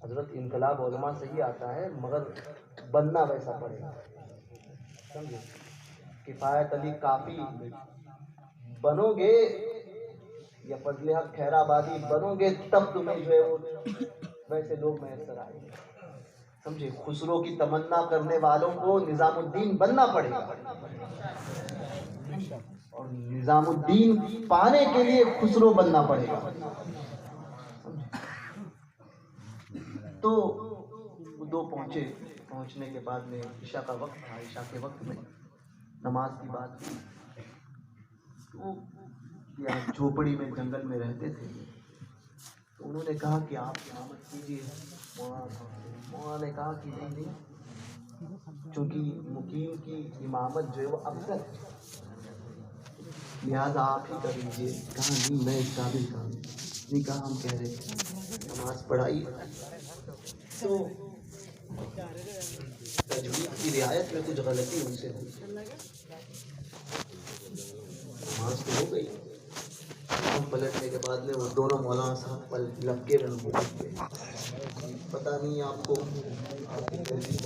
Speaker 1: حضرت انقلاب علماء سے ہی آتا ہے مگر بننا ویسا پڑے گا. سمجھے؟ کفایت علی کافی بنو گے یا فضل حق خیر آبادی بنو گے تب تمہیں جو ہے وہ ویسے لوگ میسر آئیں گے. سمجھے؟ خسرو کی تمنا کرنے والوں کو نظام الدین بننا پڑے گا، اور نظام الدین پانے کے لیے خسرو بننا پڑے گا. تو وہ دو پہنچنے کے بعد میں عشاء کا وقت تھا. عشاء کے وقت میں نماز کی بات ہوئی. یہاں جھوپڑی میں جنگل میں رہتے تھے، تو انہوں نے کہا کہ آپ امامت کیجیے. مولانا نے کہا کہ نہیں، چونکہ مقیم کی امامت جو ہے وہ افضل ہے، لہٰذا آپ ہی کر لیجیے. کہا نہیں، میں اس قابل کا نہیں. کہا ہم کہہ رہے نماز پڑھائی. تو تجوید کی رعایت میں کچھ غلطی ان سے ہوئی. نماز تو ہو گئی. پلٹنے کے بعد میں وہ دونوں مولانا صاحب لپکے بن گئے. پتہ نہیں آپ کو آپ کی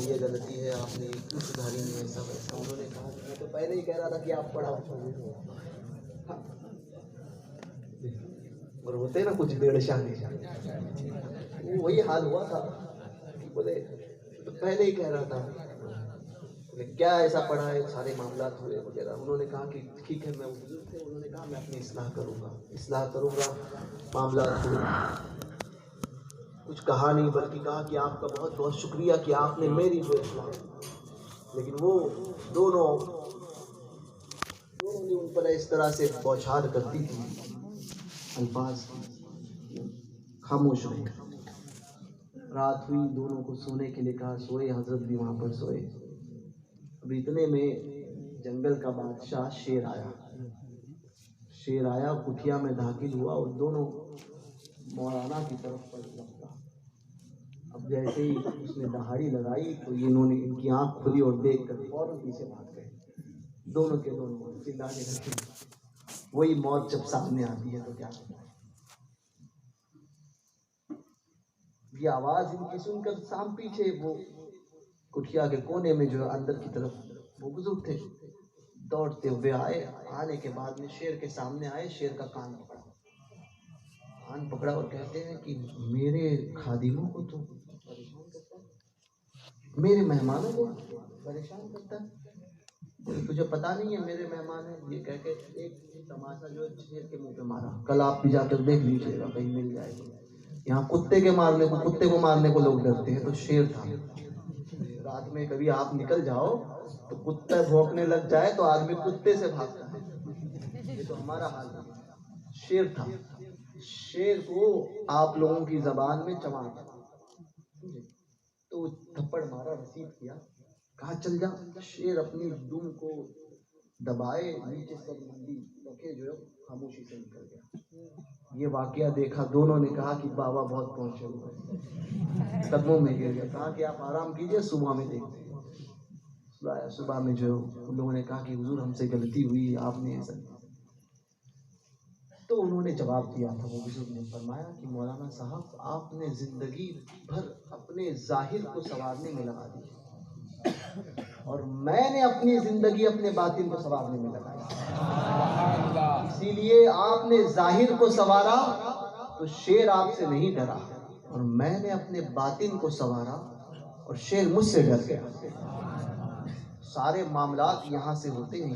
Speaker 1: یہ غلطی ہے، آپ نے کیوں سدھاری نہیں ایسا ویسا. انہوں نے کہا میں تو پہلے ہی کہہ رہا تھا کہ آپ پڑھاؤ. اور ہوتے نا کچھ ڈیڑھ شانے، وہی حال ہوا تھا. بولے تو پہلے ہی کہہ رہا تھا. کیا ایسا پڑھا ہے، سارے معاملات ہوئے وغیرہ. انہوں نے کہا کہ ٹھیک ہے، میں بزرگ تھے، انہوں نے کہا میں اپنی اصلاح کروں گا. معاملات ہوئے. کچھ کہا نہیں بلکہ کہا کہ آپ کا بہت بہت شکریہ کہ آپ نے میری جو اصلاح. لیکن وہ دونوں نے ان پر اس طرح سے بوچھار کرتی تھی، الفاظ خاموش رہے. رات ہوئی، دونوں کو سونے کے لیے کہا، سوئے. حضرت بھی وہاں پر سوئے. اب اتنے میں جنگل کا بادشاہ شیر آیا، کٹھیا میں داخل ہوا اور دونوں مولانا کی طرف پر لپکا. اب جیسے ہی اس نے دہاڑی لگائی تو انہوں نے ان کی آنکھ کھلی اور دیکھ کر فوراً پیچھے بھاگ گئے. دونوں کے دونوں چلانے لگے. وہی موت جب سامنے آتی ہے تو کیا ہوتا ہے. یہ آواز ان کی سن کر سام پیچھے وہ کٹھیا کے کونے میں جو اندر کی طرف وہ بزرگ تھے، دوڑتے ہوئے آئے. آنے کے بعد میں شیر کے سامنے آئے. شیر کا کان پکڑا اور کہتے ہیں کہ میرے خادموں کو تو پریشان کرتا ہے، میرے مہمانوں کو پریشان کرتا ہے. تجھے پتا نہیں ہے میرے مہمان ہیں. یہ کہہ کے ایک تماشا جو ہے شیر کے منہ پہ مارا. کل آپ بھی جا کر دیکھ لیجیے گا، کہیں مل جائے گا. یہاں کتے کو مارنے کو لوگ ڈرتے ہیں، تو شیر تھا. رات میں کبھی آپ نکل جاؤ تو کتا بھونکنے لگ جائے تو آدمی کتے سے بھاگتا ہے. یہ تو ہمارا حال ہے. شیر تھا. شیر کو آپ لوگوں کی زبان میں چماٹ تو تھپڑ مارا، رسید کیا، کہا چل جا. شیر اپنی دم کو دبائے نیچے سر مندی رکھے جو ہے خاموشی سے نکل گیا. یہ واقعہ دیکھا دونوں نے کہا کہ بابا بہت پہنچے ہوئے، قدموں میں گر گیا. کہا کہ آپ آرام کیجئے، صبح میں دیکھتے ہیں. صبح میں جو ان لوگوں نے کہا کہ حضور ہم سے غلطی ہوئی، آپ نے ایسا. تو انہوں نے جواب دیا تھا. وہ بزرگ نے فرمایا کہ مولانا صاحب آپ نے زندگی بھر اپنے ظاہر کو سنوارنے میں لگا دی، اور میں نے اپنی زندگی اپنے باطن کو سنوارنے میں لگائی. اسی لیے آپ نے ظاہر کو سنوارا تو شیر آپ سے نہیں ڈرا، اور میں نے اپنے باطن کو سنوارا اور شیر مجھ سے ڈر گیا. سارے معاملات یہاں سے ہوتے ہیں.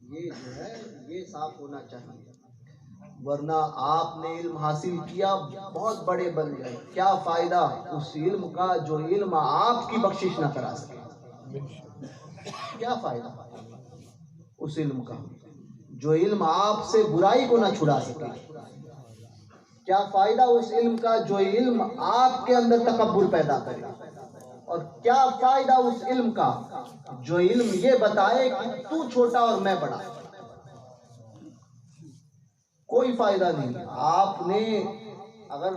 Speaker 1: یہ جو ہے یہ صاف ہونا چاہیے. ورنہ آپ نے علم حاصل کیا، بہت بڑے بن گئے. کیا فائدہ اس علم کا جو علم آپ کی بخشش نہ کرا سکے. کیا فائدہ اس علم کا جو علم آپ سے برائی کو نہ چھڑا سکے. کیا فائدہ اس علم کا جو علم آپ کے اندر تکبر پیدا کرے. اور کیا فائدہ اس علم کا جو علم یہ بتائے کہ تو چھوٹا اور میں بڑا. کوئی فائدہ نہیں. آپ نے اگر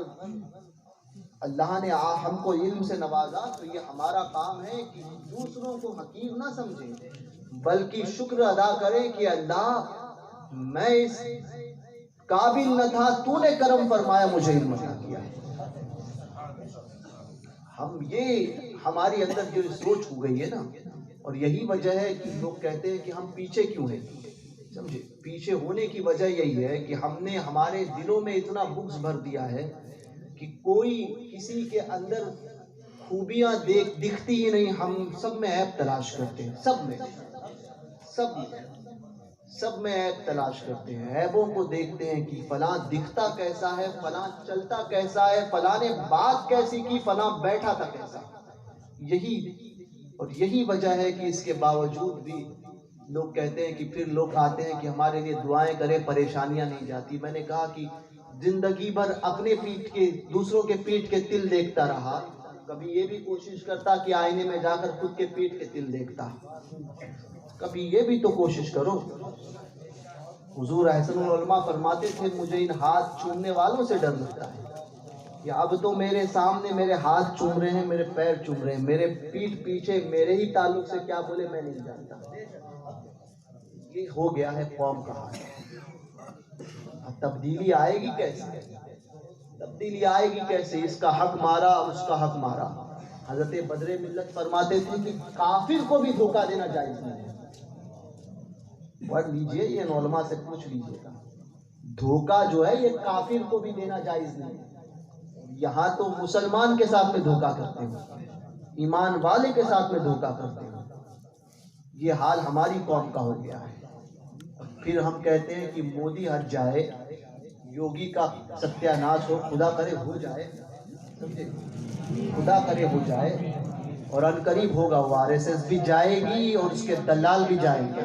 Speaker 1: اللہ نے ہم کو علم سے نوازا تو یہ ہمارا کام ہے کہ دوسروں کو حقیر نہ سمجھیں بلکہ شکر ادا کریں کہ اللہ میں اس قابل نہ تھا، تو نے کرم فرمایا مجھے علم عطا کیا. ہم یہ ہماری اندر جو سوچ ہو گئی ہے نا، اور یہی وجہ ہے کہ لوگ کہتے ہیں کہ ہم پیچھے کیوں ہیں. سمجھے، پیچھے ہونے کی وجہ یہی ہے کہ ہم نے ہمارے دلوں میں اتنا بغض بھر دیا ہے کہ کوئی کسی کے اندر خوبیاں دکھتی ہی نہیں. ہم سب میں عیب تلاش کرتے ہیں، سب میں عیب تلاش کرتے ہیں. عیبوں کو دیکھتے ہیں کہ فلاں دکھتا کیسا ہے، فلاں چلتا کیسا ہے، فلاں نے بات کیسی کی، فلاں بیٹھا تھا کیسا. یہی وجہ ہے کہ اس کے باوجود بھی لوگ کہتے ہیں کہ پھر لوگ آتے ہیں کہ ہمارے لیے دعائیں کریں، پریشانیاں نہیں جاتی. میں نے کہا کہ زندگی بھر اپنے پیٹھ کے، دوسروں کے پیٹھ کے تل دیکھتا رہا، کبھی یہ بھی کوشش کرتا کہ آئینے میں جا کر خود کے پیٹھ کے تل دیکھتا. کبھی یہ بھی تو کوشش کرو. حضور احسن العلماء فرماتے تھے مجھے ان ہاتھ چومنے والوں سے ڈر لگتا ہے کہ اب تو میرے سامنے میرے ہاتھ چوم رہے ہیں، میرے پیر چوم رہے ہیں، میرے پیٹھ پیچھے میرے ہی تعلق سے کیا بولے میں نہیں جانتا. یہ ہو گیا ہے قوم کا حال. تبدیلی آئے گی کیسے؟ تبدیلی آئے گی کیسے؟ اس کا حق مارا، اس کا حق مارا. حضرت بدر ملت فرماتے تھے کہ کافر کو بھی دھوکہ دینا جائز نہیں ہے. پڑھ لیجئے، یہ علماء سے پوچھ لیجئے گا. دھوکہ جو ہے یہ کافر کو بھی دینا جائز نہیں ہے. یہاں تو مسلمان کے ساتھ میں دھوکہ کرتے ہیں، ایمان والے کے ساتھ میں دھوکہ کرتے ہیں. یہ حال ہماری قوم کا ہو گیا ہے. پھر ہم کہتے ہیں کہ مودی ہٹ جائے، یوگی کا ستیہ ناش ہو، خدا کرے ہو جائے، خدا کرے ہو جائے، اور عنقریب ہوگا وہ RSS بھی جائے گی اور اس کے دلال بھی جائیں گے.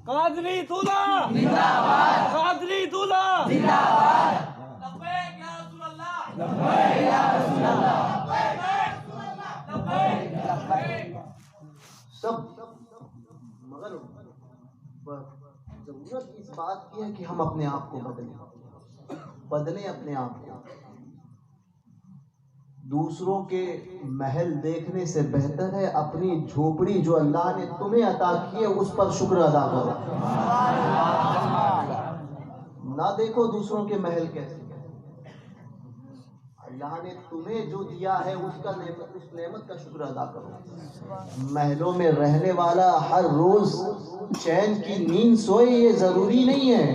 Speaker 2: قادری دولہ زندہ باد، قادری دولہ زندہ باد. لبیک یا رسول اللہ، لبیک یا رسول اللہ، لبیک یا رسول اللہ.
Speaker 1: سب مگر ضرورت اس بات کی ہے کہ ہم اپنے آپ کو بدلیں اپنے آپ کو. دوسروں کے محل دیکھنے سے بہتر ہے اپنی جھوپڑی جو اللہ نے تمہیں عطا کی ہے اس پر شکر ادا کرو. نہ دیکھو دوسروں کے محل کیسے. اللہ نے تمہیں جو دیا ہے اس نعمت کا شکر ادا کرو. محلوں میں رہنے والا ہر روز چین کی نیند سوئے یہ ضروری نہیں ہے.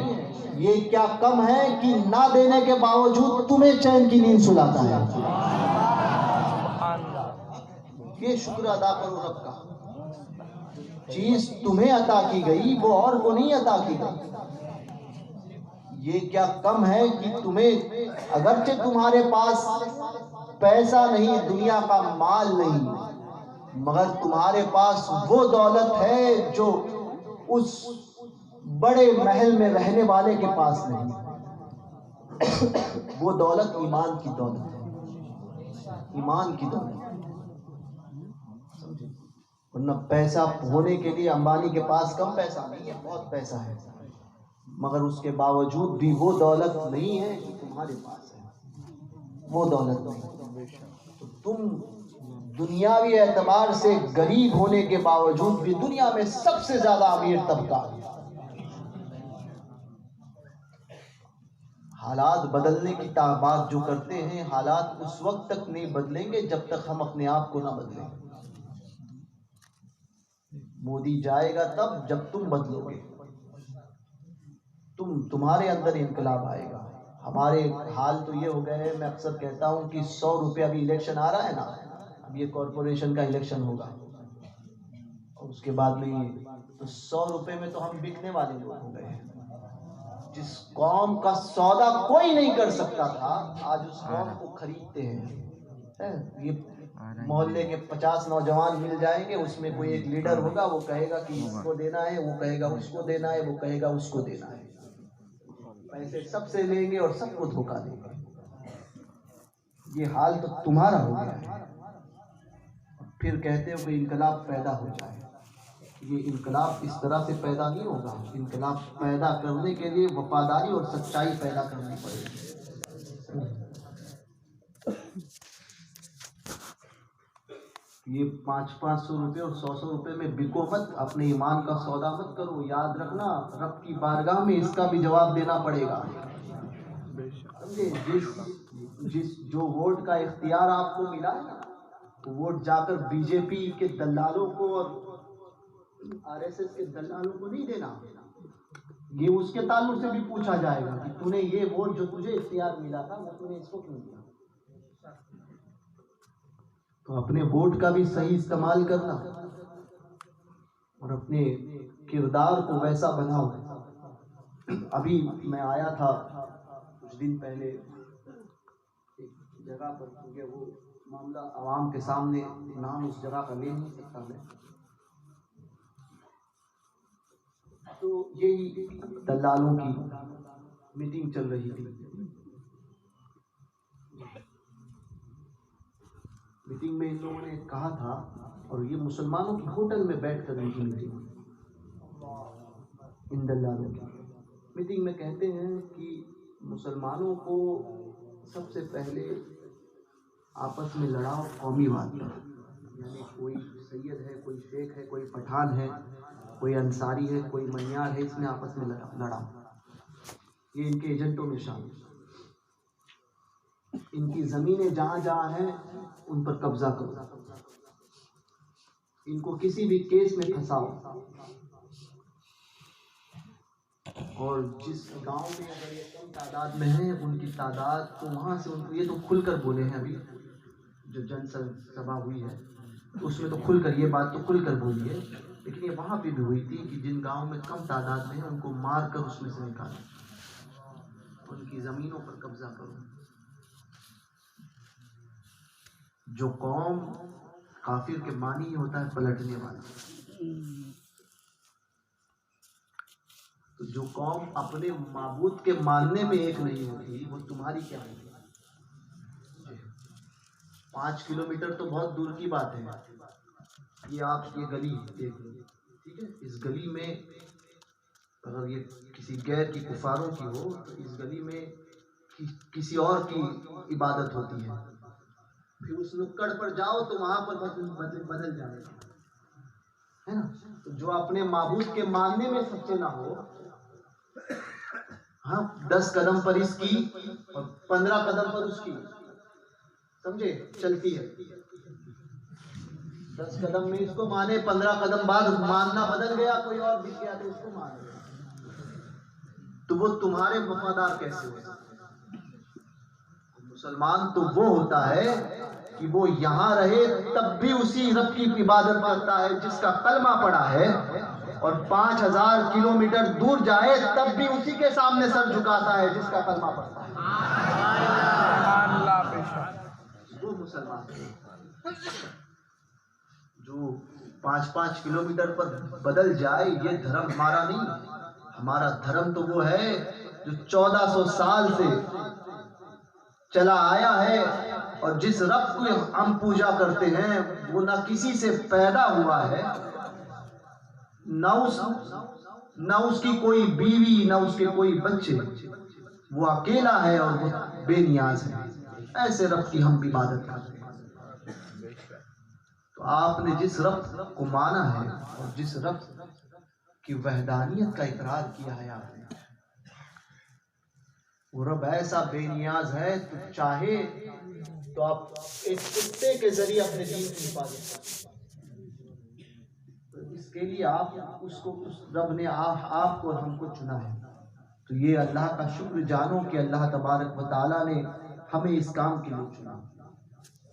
Speaker 1: یہ کیا کم ہے کہ نہ دینے کے باوجود تمہیں چین کی نیند سلاتا ہے. یہ شکر ادا کرو رب کا. چیز تمہیں عطا کی گئی وہ اور کو نہیں عطا کی گئی. یہ کیا کم ہے کہ تمہیں اگرچہ تمہارے پاس پیسہ نہیں، دنیا کا مال نہیں، مگر تمہارے پاس وہ دولت ہے جو اس بڑے محل میں رہنے والے کے پاس نہیں. وہ دولت ایمان کی دولت ہے، ایمان کی دولت. ورنہ پیسہ ہونے کے لیے امبانی کے پاس کم پیسہ نہیں ہے، بہت پیسہ ہے، مگر اس کے باوجود بھی وہ دولت نہیں ہے جو تمہارے پاس ہے. وہ دولت نہیں. تو تم دنیاوی اعتبار سے غریب ہونے کے باوجود بھی دنیا میں سب سے زیادہ امیر طبقہ. حالات بدلنے کی بات جو کرتے ہیں، حالات اس وقت تک نہیں بدلیں گے جب تک ہم اپنے آپ کو نہ بدلیں. مودی جائے گا تب جب تم بدلو گے، تمہارے اندر انقلاب آئے گا. ہمارے حال تو یہ ہو گئے ہیں، میں اکثر کہتا ہوں کہ 100 روپیہ ابھی الیکشن آ رہا ہے نا، اب یہ کارپوریشن کا الیکشن ہوگا اور اس کے بعد میں یہ تو 100 روپے میں تو ہم بکنے والے لوگ ہو گئے ہیں. جس قوم کا سودا کوئی نہیں کر سکتا تھا آج اس قوم کو خریدتے ہیں. یہ محلے کے 50 نوجوان مل جائیں گے، اس میں کوئی ایک لیڈر ہوگا، وہ کہے گا کہ اس کو دینا ہے، وہ کہے گا اس کو دینا ہے، وہ کہے گا اس کو دینا ہے. پیسے سب سے لیں گے اور سب کو دھوکہ دیں گے. یہ حال تو تمہارا ہو گیا ہے. پھر کہتے ہو کہ انقلاب پیدا ہو جائے. یہ انقلاب اس طرح سے پیدا نہیں ہوگا. انقلاب پیدا کرنے کے لیے وفاداری اور سچائی پیدا کرنی پڑے گی. یہ 500 روپے اور 100 روپے میں بکو مت. اپنے ایمان کا سودا مت کرو. یاد رکھنا رب کی بارگاہ میں اس کا بھی جواب دینا پڑے گا. جو ووٹ کا اختیار آپ کو ملا ہے نا، وہ ووٹ جا کر بی جے پی کے دلالوں کو اور RSS کے دلالوں کو نہیں دینا. یہ اس کے تعلق سے بھی پوچھا جائے گا کہ تو نے یہ ووٹ جو تجھے اختیار ملا تھا وہ تو نے اس کو کیوں دیا. تو اپنے ووٹ کا بھی صحیح استعمال کرنا اور اپنے کردار کو ویسا بناؤ. ابھی میں آیا تھا کچھ دن پہلے ایک جگہ پر، کیونکہ وہ معاملہ عوام کے سامنے نام اس جگہ کا لے نہیں سکتا میں. تو یہی دلالوں کی میٹنگ چل رہی تھی. میٹنگ میں ان لوگوں نے کہا تھا، اور یہ مسلمانوں کی ہوٹل میں بیٹھ کر ان کی میٹنگ، ان دلالوں کی میٹنگ میں کہتے ہیں کہ مسلمانوں کو سب سے پہلے آپس میں لڑاؤ قومی بات پر. یعنی کوئی سید ہے، کوئی شیخ ہے، کوئی پٹھان ہے، کوئی انصاری ہے، کوئی منیار ہے، اس میں آپس میں لڑاؤ. یہ ان کے ایجنٹوں میں شامل. ان کی زمینیں جہاں جہاں ہیں ان پر قبضہ کرو. ان کو کسی بھی کیس میں پھنساؤ. اور جس گاؤں میں اگر یہ کم تعداد میں ہیں، ان کی تعداد کو وہاں سے ان کو، یہ تو کھل کر بولے ہیں. ابھی جو جن سبھا ہوئی ہے اس میں تو کھل کر یہ بات تو کھل کر بولی ہے. لیکن یہ وہاں پہ بھی ہوئی تھی کہ جن گاؤں میں کم تعداد میں ہیں ان کو مار کر اس میں سے نکالو، ان کی زمینوں پر قبضہ کرو. جو قوم کافر کے معنی ہی ہوتا ہے پلٹنے والا. تو جو قوم اپنے معبود کے ماننے میں ایک نہیں ہوتی وہ تمہاری کیا ہوگی. 5 کلومیٹر تو بہت دور کی بات ہے. یہ آپ یہ گلی دیکھ لو، ٹھیک ہے، اس گلی میں اگر یہ کسی غیر کی کفاروں کی ہو تو اس گلی میں کسی اور کی عبادت ہوتی ہے. پھر اس نکڑ پر جاؤ تو وہاں پر بدل جائے گا، ہے نا. تو جو اپنے معبود کے ماننے میں سچے نہ ہو، ہاں 10 قدم پر اس کی اور 15 قدم پر اس کی، سمجھے، چلتی ہے. 10 قدم میں اس کو مانے، 15 قدم بعد ماننا بدل گیا، کوئی اور دکھ گیا تو اس کو مانے. تو وہ تمہارے وفادار کیسے ہو؟ مسلمان تو وہ ہوتا ہے کہ وہ یہاں رہے تب بھی اسی رب کی عبادت کرتا ہے جس کا کلمہ پڑا ہے، اور 5000 کلومیٹر دور جائے تب بھی اسی کے سامنے سر جھکاتا ہے جس کا کلمہ پڑتا ہے. وہ مسلمان جو 5 کلومیٹر پر بدل جائے، یہ دھرم ہمارا نہیں. ہمارا دھرم تو وہ ہے جو 1400 سال سے چلا آیا ہے، اور جس رب کو ہم پوجا کرتے ہیں وہ نہ کسی سے پیدا ہوا ہے، نہ اس کی کوئی بیوی، نہ اس کے کوئی بچے. وہ اکیلا ہے اور وہ بے نیاز ہے. ایسے رب کی ہم عبادت کرتے ہیں. تو آپ نے جس رب کو مانا ہے اور جس رب کی وحدانیت کا اقرار کیا ہے، آپ نے، وہ رب ایسا بے نیاز ہے، تو چاہے تو آپ ایک کتے کے ذریعے اپنے دین کی حفاظت کریں. اس کے لیے اس رب نے آپ کو اور ہم کو چنا ہے. تو یہ اللہ کا شکر جانو کہ اللہ تبارک و تعالیٰ نے ہمیں اس کام کے لیے چنا.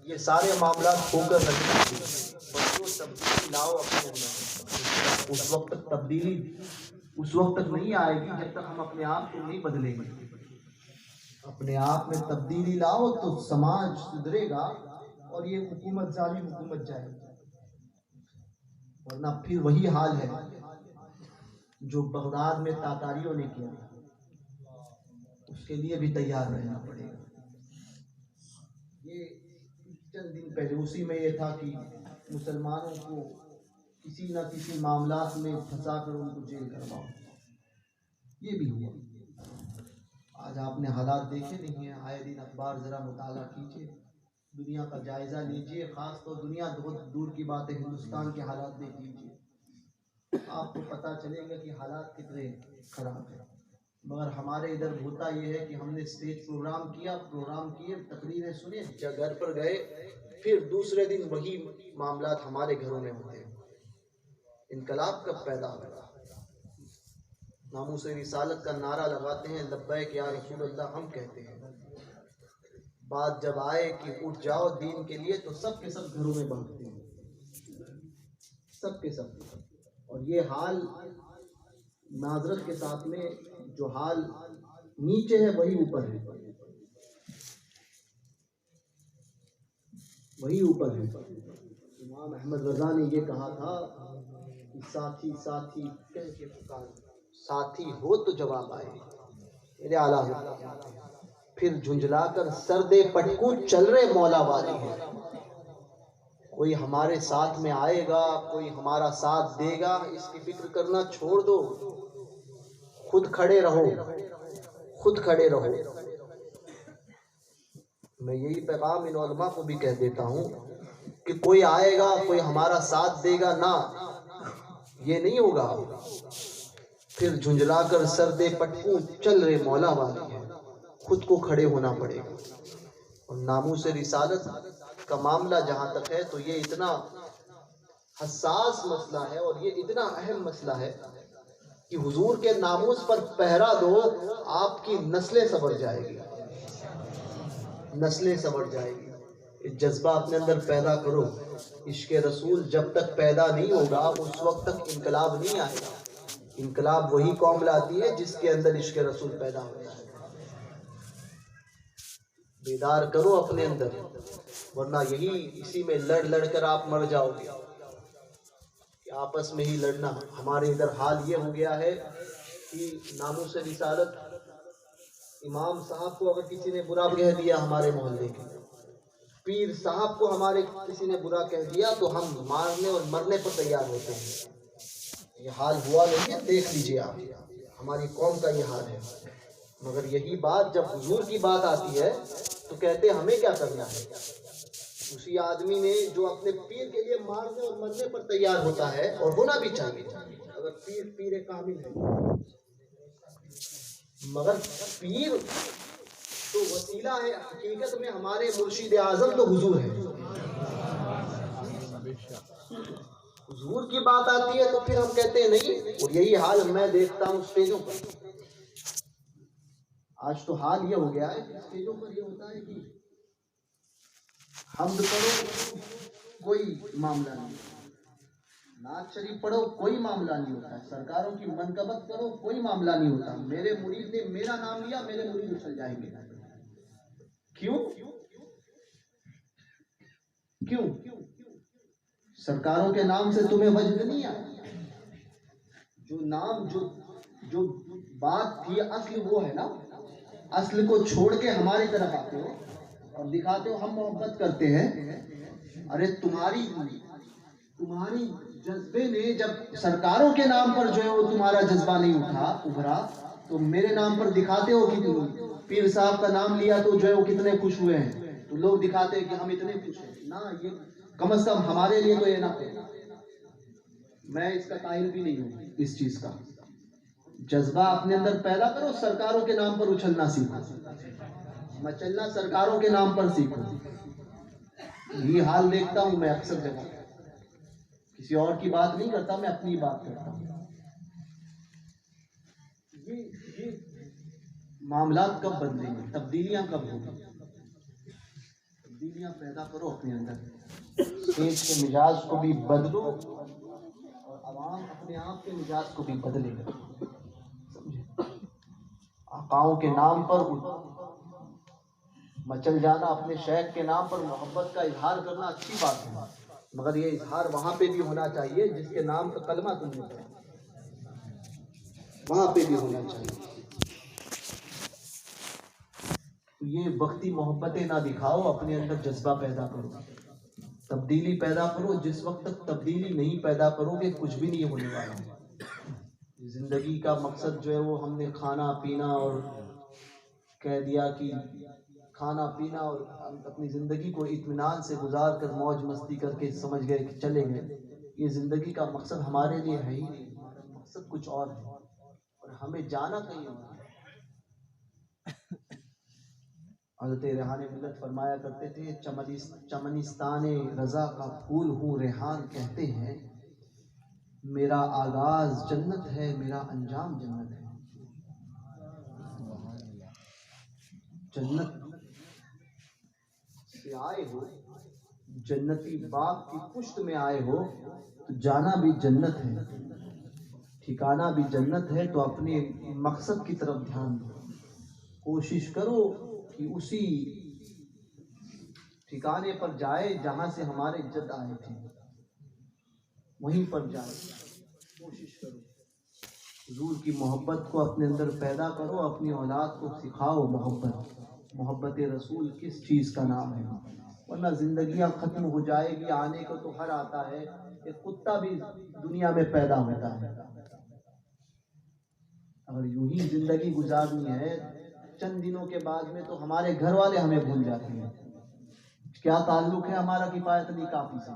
Speaker 1: یہ سارے معاملات ہو کر رکھیں اور جو تبدیلی لاؤ اپنے اندر، اس وقت تک تبدیلی اس وقت تک نہیں آئے گی جب تک ہم اپنے آپ کو نہیں بدلیں گے. اپنے آپ میں تبدیلی لاؤ تو سماج سدھرے گا اور یہ حکومت ظالم حکومت جائے گی. ورنہ پھر وہی حال ہے جو بغداد میں تاتاریوں نے کیا. اس کے لیے بھی تیار رہنا پڑے گا. یہ چند دن پہلے اسی میں یہ تھا کہ مسلمانوں کو کسی نہ کسی معاملات میں پھنسا کر ان کو جیل کرواؤ، یہ بھی ہوا۔ آج آپ نے حالات دیکھے نہیں ہیں، آئے دن اخبار ذرا مطالعہ کیجیے، دنیا کا جائزہ لیجیے، خاص طور دنیا بہت دور کی بات ہے، ہندوستان کے حالات دیکھ لیجیے، آپ کو پتہ چلے گا کہ حالات کتنے خراب ہیں۔ مگر ہمارے ادھر ہوتا یہ ہے کہ ہم نے اسٹیج پروگرام کیے، تقریریں سنے، یا گھر پر گئے، پھر دوسرے دن وہی معاملات ہمارے گھروں میں ہوتے ہیں۔ انقلاب کب پیدا ہوگا؟ ناموس رسالت کا نعرہ لگاتے ہیں، لبیک یا رسول اللہ ہم کہتے ہیں، بات جب آئے کہ اٹھ جاؤ دین کے لیے تو سب کے سب گھروں میں بھاگتے ہیں، سب کے سب۔ اور یہ حال معذرت کے ساتھ میں جو حال نیچے ہے وہی اوپر ہے، وہی اوپر ہے۔ امام احمد رضا نے یہ کہا تھا کہ ساتھی ساتھی کہہ کے پکار، ساتھی ہو تو جواب آئے، میرے اعلیٰ پھر جھنجلا کر سردے پٹکوں چل رہے مولا والی ہے۔ کوئی ہمارے ساتھ میں آئے گا، کوئی ہمارا ساتھ دے گا، اس کی فکر کرنا چھوڑ دو، خود کھڑے رہو، خود کھڑے رہو۔ میں یہی پیغام ان علماء کو بھی کہہ دیتا ہوں کہ کوئی آئے گا، کوئی ہمارا ساتھ دے گا، نہ، یہ نہیں ہوگا۔ پھر جھنجلا کر سردے پٹکوں چل رہے مولا والی ہے، خود کو کھڑے ہونا پڑے گا۔ اور ناموس رسالت کا معاملہ جہاں تک ہے تو یہ اتنا حساس مسئلہ ہے اور یہ اتنا اہم مسئلہ ہے کہ حضور کے ناموس پر پہرا دو، آپ کی نسلیں سنور جائے گی، نسلیں سنور جائے گی۔ جذبہ اپنے اندر پیدا کرو۔ عشق رسول جب تک پیدا نہیں ہوگا اس وقت تک انقلاب نہیں آئے گا۔ انقلاب وہی قوم لاتی ہے جس کے اندر عشق رسول پیدا ہوتا ہے۔ بیدار کرو اپنے اندر، ورنہ اسی میں لڑ لڑ کر آپ مر جاؤ گے، کہ آپس میں ہی لڑنا۔ ہمارے ادھر حال یہ ہو گیا ہے کہ ناموس رسالت، امام صاحب کو اگر کسی نے برا کہہ دیا ہمارے محلے کے، پیر صاحب کو ہمارے کسی نے برا کہہ دیا تو ہم مارنے اور مرنے پر تیار ہوتے ہیں۔ یہ حال ہوا نہیں ہے، دیکھ لیجیے آپ، ہماری قوم کا یہ حال ہے۔ مگر یہی بات جب حضور کی بات آتی ہے تو کہتے ہمیں کیا کرنا ہے؟ اسی آدمی نے جو اپنے پیر کے لیے مارنے اور مرنے پر تیار ہوتا ہے، اور ہونا بھی چاہیے اگر پیر کامل ہے، مگر پیر تو وسیلہ ہے، حقیقت میں ہمارے مرشد اعظم تو حضور ہے۔ حضور کی بات آتی ہے تو پھر ہم کہتے ہیں نہیں۔ اور یہی حال میں دیکھتا ہوں اسٹیجوں پر، آج تو حال یہ ہو گیا ہے کہ اسٹیجوں پر یہ ہوتا ہے کہ حمد پڑھو کوئی معاملہ نہیں، نعت شریف پڑھو کوئی معاملہ نہیں ہوتا ہے، سرکاروں کی منقبت کرو کوئی معاملہ نہیں ہوتا۔ میرے مرید نے میرا نام لیا، میرے مرید اچھل جائیں گے۔ کیوں؟ کیوں؟ سرکاروں کے نام سے تمہیں وجد نہیں آیا؟ جو نام جو بات تھی اصل وہ ہے نا، اصل کو چھوڑ کے ہماری طرف آتے ہو اور دکھاتے ہو ہم محبت کرتے ہیں۔ ارے تمہاری جذبے نے جب سرکاروں کے نام پر جو ہے وہ تمہارا جذبہ نہیں ابھرا تو میرے نام پر دکھاتے ہو کہ پیر صاحب کا نام لیا تو جو ہے وہ کتنے خوش ہوئے ہیں، تو لوگ دکھاتے ہیں کہ ہم اتنے خوش ہیں۔ نہ، یہ کم از کم ہمارے لیے تو یہ نہ ہو۔ میں اس کا قائل بھی نہیں ہوں اس چیز کا۔ جذبہ اپنے اندر پیدا کرو، سرکاروں کے نام پر اچھلنا سیکھو، مچلنا سرکاروں کے نام پر سیکھو۔ یہ حال دیکھتا ہوں میں اکثر جگہ، کسی اور کی بات نہیں کرتا، میں اپنی بات کرتا ہوں۔ یہ معاملات کب بدلیں گے؟ تبدیلیاں کب ہوگی؟ تبدیلیاں پیدا کرو اپنے اندر، اسٹیج کے مزاج کو بھی بدلو اور عوام اپنے آپ کے مزاج کو بھی بدلے گا۔ آقاؤں کے نام پر مچل جانا، اپنے شیخ کے نام پر محبت کا اظہار کرنا اچھی بات ہے، مگر یہ اظہار وہاں پہ بھی ہونا چاہیے جس کے نام کا کلمہ تم نے پڑھا، وہاں پہ بھی ہونا چاہیے۔ تو یہ وقتی محبتیں نہ دکھاؤ، اپنے اندر جذبہ پیدا کرو، تبدیلی پیدا کرو۔ جس وقت تک تبدیلی نہیں پیدا کرو گے کچھ بھی نہیں ہونے والا۔ زندگی کا مقصد جو ہے وہ ہم نے کھانا پینا اور کہہ دیا کہ کھانا پینا اور اپنی زندگی کو اطمینان سے گزار کر موج مستی کر کے سمجھ گئے کہ چلے گئے۔ یہ زندگی کا مقصد ہمارے لیے ہے ہی نہیں، ہمارا مقصد کچھ اور ہے اور ہمیں جانا کہیں اور ہے۔ حضرت ریحان ملت فرمایا کرتے تھے، چمنستان رضا کا پھول ہوں ریحان کہتے ہیں، میرا آغاز جنت ہے میرا انجام جنت ہے۔ جنت سے آئے ہو، جنتی باغ کی پشت میں آئے ہو تو جانا بھی جنت ہے، ٹھکانا بھی جنت ہے۔ تو اپنے مقصد کی طرف دھیان دو، کوشش کرو کہ اسی ٹھکانے پر جائے جہاں سے ہمارے جد آئے تھے، وہیں پر جائے۔ کوشش کرو، حضور کی محبت کو اپنے اندر پیدا کرو، اپنی اولاد کو سکھاؤ محبت رسول کس چیز کا نام ہے، ورنہ زندگیاں ختم ہو جائے گی۔ آنے کو تو ہر آتا ہے، ایک کتا بھی دنیا میں پیدا ہوتا ہے۔ اگر یوں ہی زندگی گزارنی ہے، چند دنوں کے بعد میں تو ہمارے گھر والے ہمیں بھول جاتے ہیں۔ کیا تعلق ہے ہمارا کفایت علی کافی سے؟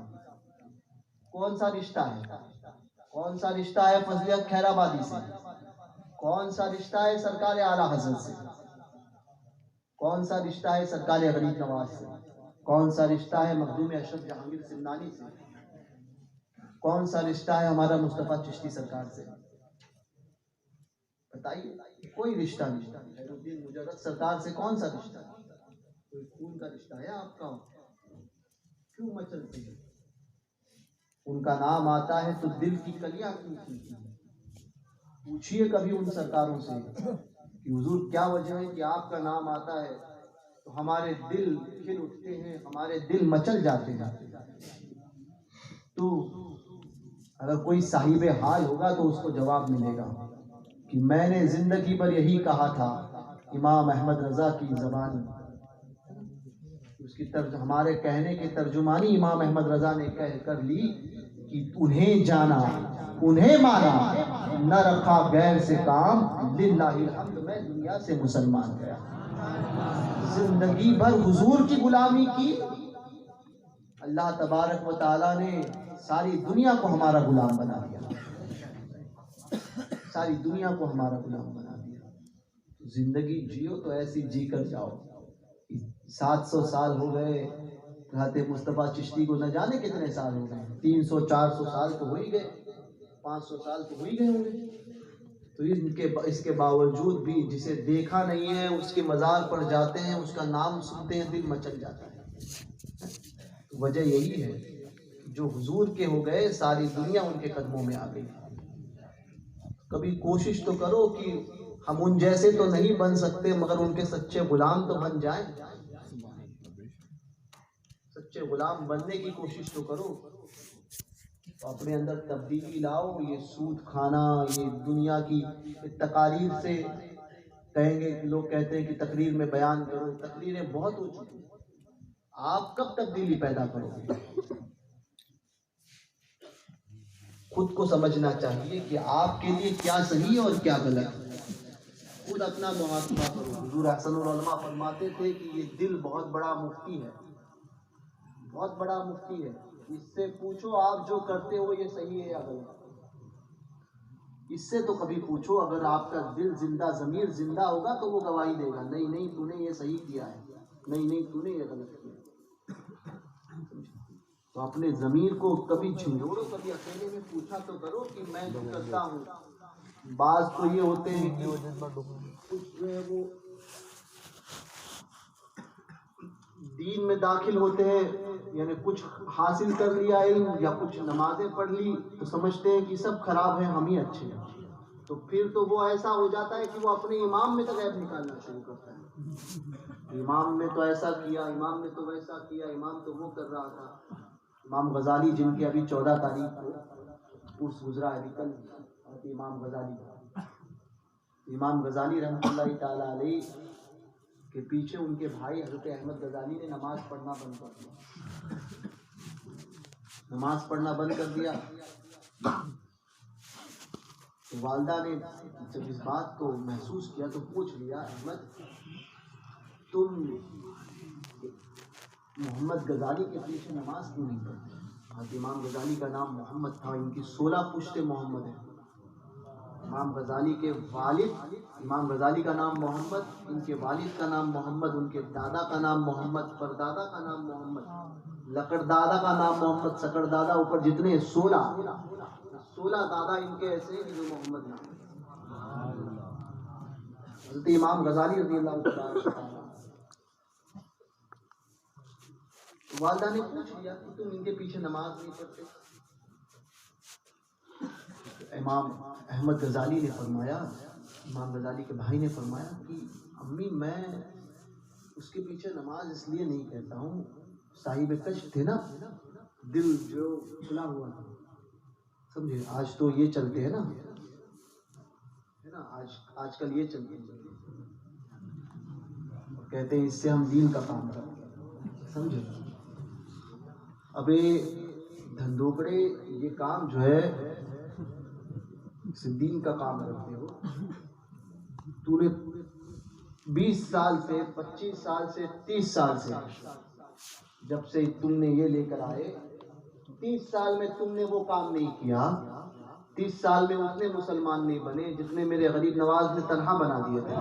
Speaker 1: کون سا رشتہ ہے؟ کون سا رشتہ ہے فضلیت خیر آبادی سے؟ کون سا رشتہ ہے سرکار اعلیٰ حضرت سے؟ کون سا رشتہ ہے سرکار غریب نواز سے؟ کون سا رشتہ ہے مخدوم اشرف جہانگیر سمنانی سے؟ کون سا رشتہ ہے ہمارا مصطفیٰ چشتی سرکار سے؟ بتائیے، کوئی رشتہ نہیں۔ خیر الدین مجرد سرکار سے کون سا رشتہ ہے؟ کوئی خون کا رشتہ ہے آپ کا؟ کیوں مچلتے ہیں؟ ان کا نام آتا ہے تو دل کی کلیاں کیوں کھلتی ہیں؟ پوچھئے کبھی ان سرکاروں سے کہ حضور کیا وجہ ہے کہ آپ کا نام آتا ہے تو ہمارے دل کھل اٹھتے ہیں، ہمارے دل مچل جاتے ہیں؟ تو اگر کوئی صاحب حال ہوگا تو اس کو جواب ملے گا کہ میں نے زندگی پر یہی کہا تھا، امام احمد رضا کی زبانی، اس کی ہمارے کہنے کی ترجمانی امام احمد رضا نے کہہ کر لی کہ انہیں جانا انہیں مانا، نہ رکھا غیر سے کام، للہ الحمد میں دنیا سے مسلمان گیا۔ زندگی بھر حضور کی غلامی کی، اللہ تبارک و تعالیٰ نے ساری دنیا کو ہمارا غلام بنا دیا، ساری دنیا کو ہمارا غلام بنا دیا۔ زندگی جیو تو ایسی جی کر جاؤ۔ 700 سال ہو گئے حضرت مصطفیٰ چشتی کو، نہ جانے کتنے سال ہو گئے، 300-400 سال تو ہو ہی گئے، 500 سال تو ہو ہی گئے ہوں گے۔ تو اس کے باوجود بھی جسے دیکھا نہیں ہے اس کے مزار پر جاتے ہیں، اس کا نام سنتے ہیں، دل مچل جاتا ہے۔ وجہ یہی ہے جو حضور کے ہو گئے، ساری دنیا ان کے قدموں میں آ گئی۔ کبھی کوشش تو کرو کہ ہم ان جیسے تو نہیں بن سکتے مگر ان کے سچے غلام تو بن جائیں۔ سچے غلام بننے کی کوشش تو کرو، اپنے اندر تبدیلی لاؤ۔ یہ سود کھانا، یہ دنیا کی تقاریر سے کہیں گے، لوگ کہتے ہیں کہ تقریر میں بیان کرو، تقریریں بہت ہو چکی، آپ کب تبدیلی پیدا کرو گے؟ خود کو سمجھنا چاہیے کہ آپ کے لیے کیا صحیح اور کیا غلط ہے، خود اپنا محاسبہ کرو۔ حضور احسن العلماء فرماتے تھے کہ یہ دل بہت بڑا مفتی ہے، بہت بڑا مفتی ہے، اس سے پوچھو آپ جو کرتے ہو یہ صحیح ہے یا غلط۔ اس سے تو کبھی پوچھو، اگر آپ کا دل زندہ، ضمیر زندہ ہوگا تو وہ گواہی دے گا، نہیں نہیں تو نے یہ صحیح کیا ہے، نہیں نہیں تو نے یہ غلط کیا۔ تو اپنے ضمیر کو کبھی جھنجھوڑو، کبھی اکیلے میں پوچھا تو کرو کہ میں جو کرتا ہوں۔ بعض تو یہ ہوتے ہیں کہ کچھ جو ہے وہ دین میں داخل ہوتے ہیں، یعنی کچھ حاصل کر لیا علم یا کچھ نمازیں پڑھ لی تو سمجھتے ہیں کہ سب خراب ہیں، ہم ہی اچھے ہیں۔ تو پھر تو وہ ایسا ہو جاتا ہے کہ وہ اپنے امام میں تک عیب نکالنا شروع کرتا ہے، امام نے تو ایسا کیا، امام نے تو ویسا کیا، امام تو وہ کر رہا تھا۔ امام غزالی جن کی ابھی 14 تاریخ کو عرس گزرا ہے، کل امام غزالی رحمۃ اللہ تعالی علیہ کہ پیچھے ان کے بھائی حضرت احمد غزالی نے نماز پڑھنا بند کر دیا. نماز پڑھنا بند کر دیا. والدہ نے جب اس بات کو محسوس کیا تو پوچھ لیا, احمد تم محمد غزالی کے پیچھے نماز کیوں نہیں پڑھتے؟ امام غزالی کا نام محمد تھا, ان کی 16 پشتے محمد ہیں. امام غزالی کے والد, امام غزالی کا نام محمد, ان کے والد کا نام محمد, ان کے دادا کا نام محمد, پردادا کا نام محمد, لکڑ دادا کا نام محمد, سکڑ دادا, اوپر جتنے 16 دادا ان کے ایسے ہیں جو محمد نام. حضرت امام غزالی رضی اللہ تعالیٰ. والدہ نے پوچھ لیا کہ تم ان کے پیچھے نماز نہیں پڑھتے؟ امام احمد غزالی نے فرمایا, امام غزالی کے بھائی نے فرمایا کہ امی میں اس کے پیچھے نماز اس لیے نہیں کہتا ہوں, صاحب کشف تھے نا, دل جو کھلا ہوا تھا, سمجھے. آج تو یہ چلتے ہیں نا, ہے نا, آج کل یہ چلتے ہیں, کہتے ہیں اس سے ہم دین کا کام کرتے ہیں, سمجھے. ابے دھندوکڑے یہ کام جو ہے دین کا کام کرتے ہو. تو نے 20 سال سے 25 سال سے 30 سال سے جب سے تم نے یہ لے کر آئے, 30 سال میں تم نے وہ کام نہیں کیا, 30 سال میں اتنے مسلمان نہیں بنے جتنے میرے غریب نواز نے تنہا بنا دیے تھے.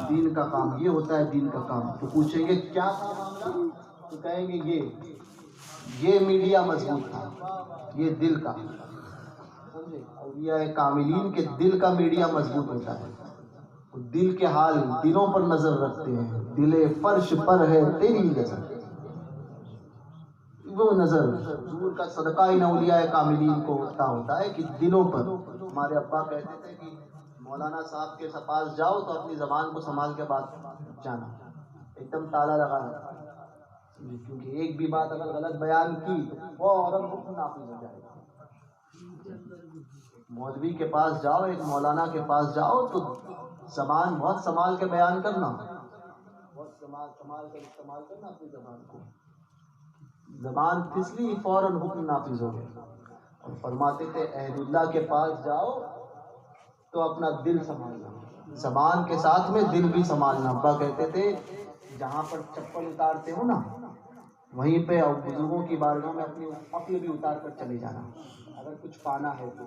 Speaker 1: دین کا کام یہ ہوتا ہے, دین کا کام. تو پوچھیں گے کیا تھا معاملہ, تو کہیں گے یہ میڈیا مضبوط تھا, یہ دل کا. اولیاء کاملین کے دل کا میڈیا مضبوط ہوتا ہے. دل کے حال, دلوں پر نظر رکھتے ہیں. دل فرش پر ہے تیری نظر, وہ نظر حضور کا صدقہ ان اولیاء کاملین کو ہوتا ہے کہ دلوں پر. ہمارے ابا کہتے تھے کہ مولانا صاحب کے پاس جاؤ تو اپنی زبان کو سنبھال کے بات جانا, ایک دم تالا لگا رہا, کیونکہ ایک بھی بات اگر غلط بیان کی تو فوراً حکم نافذ ہو جائے گا. مولوی کے پاس جاؤ, ایک مولانا کے پاس جاؤ تو زبان بہت سنبھال کے بیان کرنا, بہت سنبھال کر استعمال کرنا اپنی زبان کو. زبان پھسلی فوراً حکم نافذ ہو گیا. اور فرماتے تھے عہد اللہ کے پاس جاؤ تو اپنا دل سنبھالنا, زبان کے ساتھ میں دل بھی سنبھالنا. ابا کہتے تھے جہاں پر چپل اتارتے ہو نا وہیں پہ بزرگوں کی بارگاہ میں اپنی عقل بھی اتار کر چلے جانا. اگر کچھ پانا ہے تو,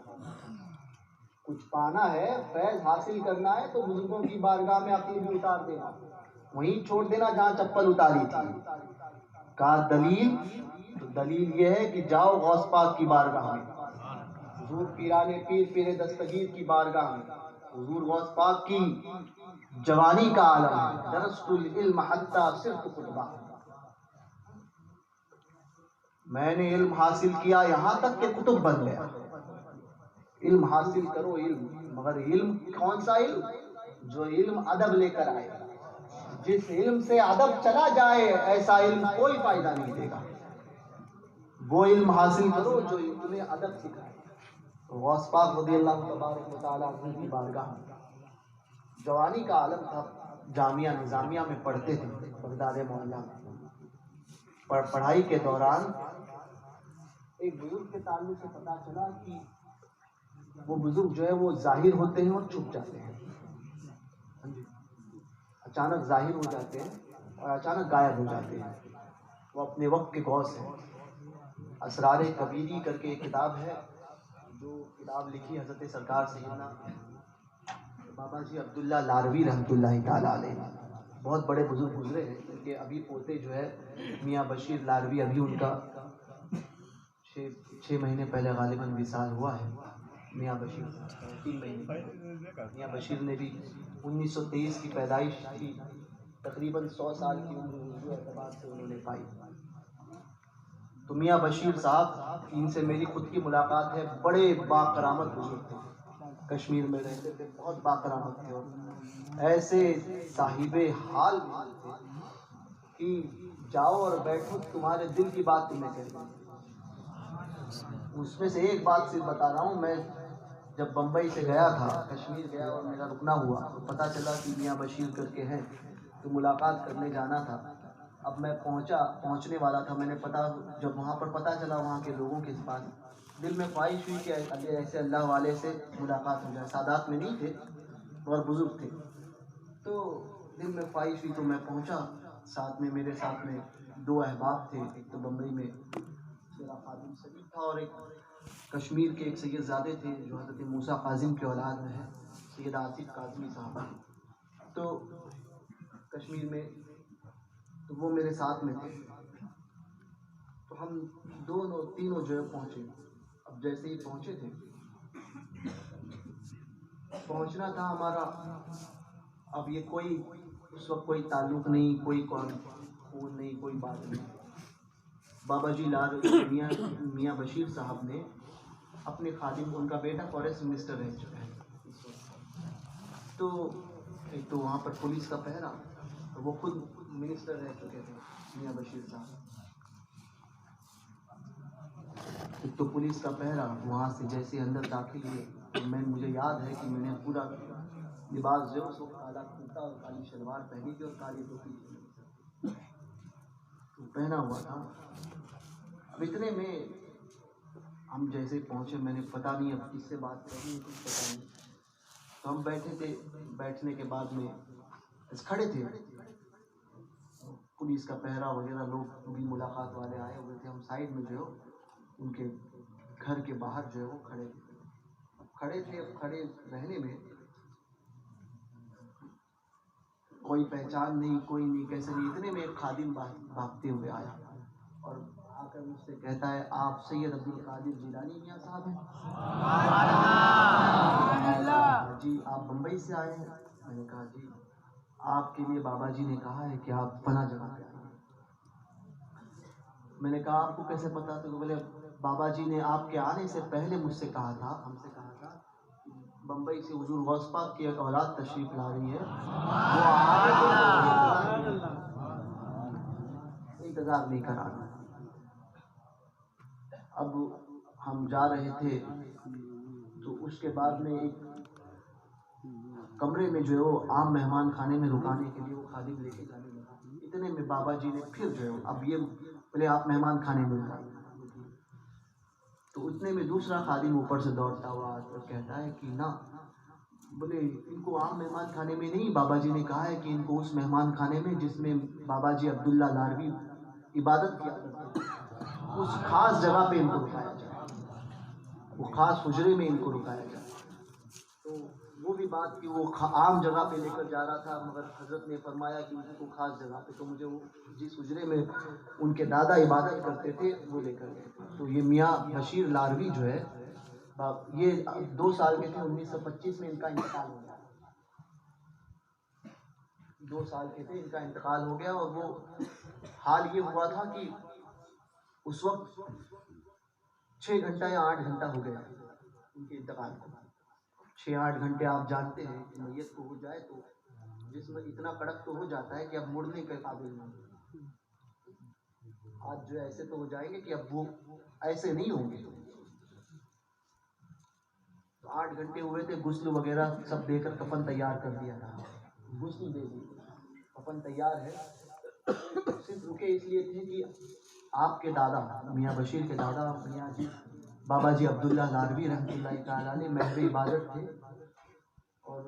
Speaker 1: کچھ پانا ہے, فیض حاصل کرنا ہے تو بزرگوں کی بارگاہ میں عقل بھی اتار دینا, وہیں چھوڑ دینا جہاں چپل اتاری تھی. کہا دلیل, تو دلیل یہ ہے کہ جاؤ غوث پاک کی بارگاہ میں, حضور پیرانے پیر دستگیر کی بارگاہ میں. حضور غوث پاک کی جوانی کا عالم ہے. درست العلم حتی صرت خطبہ, میں نے علم حاصل کیا یہاں تک کہ کتب بن گیا. علم حاصل کرو علم, مگر علم کون سا علم؟ جو علم ادب لے کر آئے. جس علم سے ادب چلا جائے ایسا علم کوئی فائدہ نہیں دے گا. وہ علم حاصل کرو جو تمہیں ادب سکھائے. غوث پاک رضی اللہ تبارک و تعالیٰ عنہ کی بارگاہ جوانی کا عالم تھا. جامعہ نظامیہ میں پڑھتے تھے بغداد محلہ میں. پڑھائی کے دوران ایک بزرگ کے تعلق سے پتہ چلا کہ وہ بزرگ جو ہے وہ ظاہر ہوتے ہیں اور چھپ جاتے ہیں, اچانک ظاہر ہو جاتے ہیں اور اچانک غائب ہو جاتے ہیں. وہ اپنے وقت کے غوث ہیں. اسرار کبیری کر کے ایک کتاب ہے, جو کتاب لکھی حضرت سرکار سیدنا بابا جی عبداللہ لاروی رحمۃ اللہ تعالیٰ علیہ. بہت بڑے بزرگ گزرے ہیں, ان کے ابھی پوتے جو ہے میاں بشیر لاروی, ابھی ان کا 6 مہینے پہلے غالباً وصال ہوا ہے. میاں بشیر 3 مہینے پہلے. میاں بشیر نے بھی 1923 کی پیدائش تھی, تقریباً 100 سال کی عمر اردو اعتبار سے انہوں نے پائی. تو میاں بشیر صاحب, ان سے میری خود کی ملاقات ہے. بڑے باکرامت بزرگ تھے, کشمیر میں رہتے تھے, بہت باکرامت تھے, اور ایسے صاحب حال تھے کہ جاؤ اور بیٹھو, تمہارے دل کی بات تمہیں کہتا ہوں. اس میں سے ایک بات صرف بتا رہا ہوں, میں جب بمبئی سے گیا تھا کشمیر گیا اور میرا رکنا ہوا تو پتہ چلا کہ میاں بشیر کر کے ہیں، تو ملاقات کرنے جانا تھا۔ اب میں پہنچنے والا تھا، میں نے جب وہاں پر پتہ چلا وہاں کے لوگوں کے پاس، دل میں خواہش ہوئی کہ ایسے اللہ والے سے ملاقات ہو جائے۔ سادات میں نہیں تھے اور بزرگ تھے، تو دل میں خواہش ہوئی تو میں پہنچا۔ ساتھ میں میرے ساتھ میں 2 احباب تھے، ایک تو بمبئی میں میرا خادم سلیم تھا اور ایک کشمیر کے ایک سید زادے تھے جو حضرت موسیٰ کاظم کے اولاد میں ہے، سید آصف کاظمی صاحب۔ تو کشمیر میں تو وہ میرے ساتھ میں تھے، تو ہم تینوں جو ہے پہنچے۔ اب جیسے ہی پہنچے تھے، پہنچنا تھا ہمارا، اب یہ کوئی اس وقت کوئی تعلق نہیں، کوئی خون نہیں، کوئی بات نہیں۔ بابا جی میاں بشیر صاحب نے اپنے خادم، ان کا بیٹا فارسٹ منسٹر رہ چکا ہے اس وقت، تو ایک تو وہاں پر پولیس کا پہرا، وہ خود منسٹر رہ چکے تھے میاں بشیر صاحب، ایک تو پولیس کا پہرا۔ وہاں سے جیسے اندر داخل ہوئے، مجھے یاد ہے کہ میں نے پورا لباس جو اس وقت کالا کرتا اور کالی شلوار پہنی تھی اور کالی ٹوپی پہنا ہوا تھا۔ اب اتنے میں ہم جیسے پہنچے، میں نے پتہ نہیں اب کس سے بات کرنی ہے، کچھ پتہ نہیں، تو ہم بیٹھے تھے۔ بیٹھنے کے بعد میں کھڑے تھے، پولیس کا پہرا وغیرہ، لوگ بھی ملاقات والے آئے ہوئے تھے، ہم سائڈ میں جو ان کے گھر کے باہر جو ہے وہ کھڑے تھے۔ اب کھڑے رہنے میں کوئی پہچان نہیں، کوئی نہیں، کیسے نہیں، اتنے میں ایک خادم بھاگتے ہوئے آیا اور آ کر مجھ سے کہتا ہے، آپ سید عبد القادر جیلانی میاں صاحب ہیں؟ جی آپ بمبئی سے آئے ہیں؟ میں نے کہا جی، آپ کے لیے بابا جی نے کہا ہے کہ آپ فلاں جگہ پہ آئیں۔ میں نے کہا آپ کو کیسے پتا؟ تو بولے بابا جی نے آپ کے آنے سے پہلے مجھ سے کہا تھا، ہم سے کہا تھا بمبئی سے حضور غوث پاک کی ایک اولاد تشریف لا رہی ہے، وہ انتظار نہیں کرانا۔ اب ہم جا رہے تھے تو اس کے بعد میں ایک کمرے میں جو ہے وہ عام مہمان خانے میں رکانے کے لیے وہ خادم لے کے جانے لگا۔ اتنے میں بابا جی نے پھر جو ہے اب یہ بولے آپ مہمان خانے میں رکائیے، تو اتنے میں دوسرا خادم اوپر سے دوڑتا ہوا اور کہتا ہے کہ نہ، بولے ان کو عام مہمان خانے میں نہیں، بابا جی نے کہا ہے کہ ان کو اس مہمان خانے میں جس میں بابا جی عبداللہ لاروی عبادت کیا کرتے تھے، اس خاص جگہ پہ ان کو رکایا جائے، وہ خاص حجرے میں ان کو رکایا جائے۔ تو وہ بھی بات کہ وہ عام جگہ پہ لے کر جا رہا تھا، مگر حضرت نے فرمایا کہ ان کو خاص جگہ پہ، تو مجھے وہ جس حجرے میں ان کے دادا عبادت کرتے تھے وہ لے کر گئے۔ تو یہ میاں بشیر لاروی جو ہے، یہ 2 سال کے تھے، 1925 میں ان کا انتقال ہو گیا، 2 سال کے تھے ان کا انتقال ہو گیا۔ اور وہ حال یہ ہوا تھا کہ اس وقت 6 گھنٹہ یا 8 گھنٹہ ہو گیا ان کے انتقال کو۔ 6-8 گھنٹے آپ جانتے ہیں کہ میت کو ہو جائے تو جسم اتنا کڑک تو ہو جاتا ہے کہ اب مڑنے کے قابل نہیں، آج جو ایسے تو ہو جائیں گے کہ اب وہ ایسے نہیں ہوں گے۔ تو 8 گھنٹے ہوئے تھے، غسل وغیرہ سب دے کر کفن تیار کر دیا تھا، غسل دے دی، کفن تیار ہے، صرف رکے اس لیے تھے کہ آپ کے دادا میاں بشیر کے دادا میاں جی بابا جی عبداللہ لاروی رحمۃ اللہ تعالیٰ علیہ محو عبادت تھے اور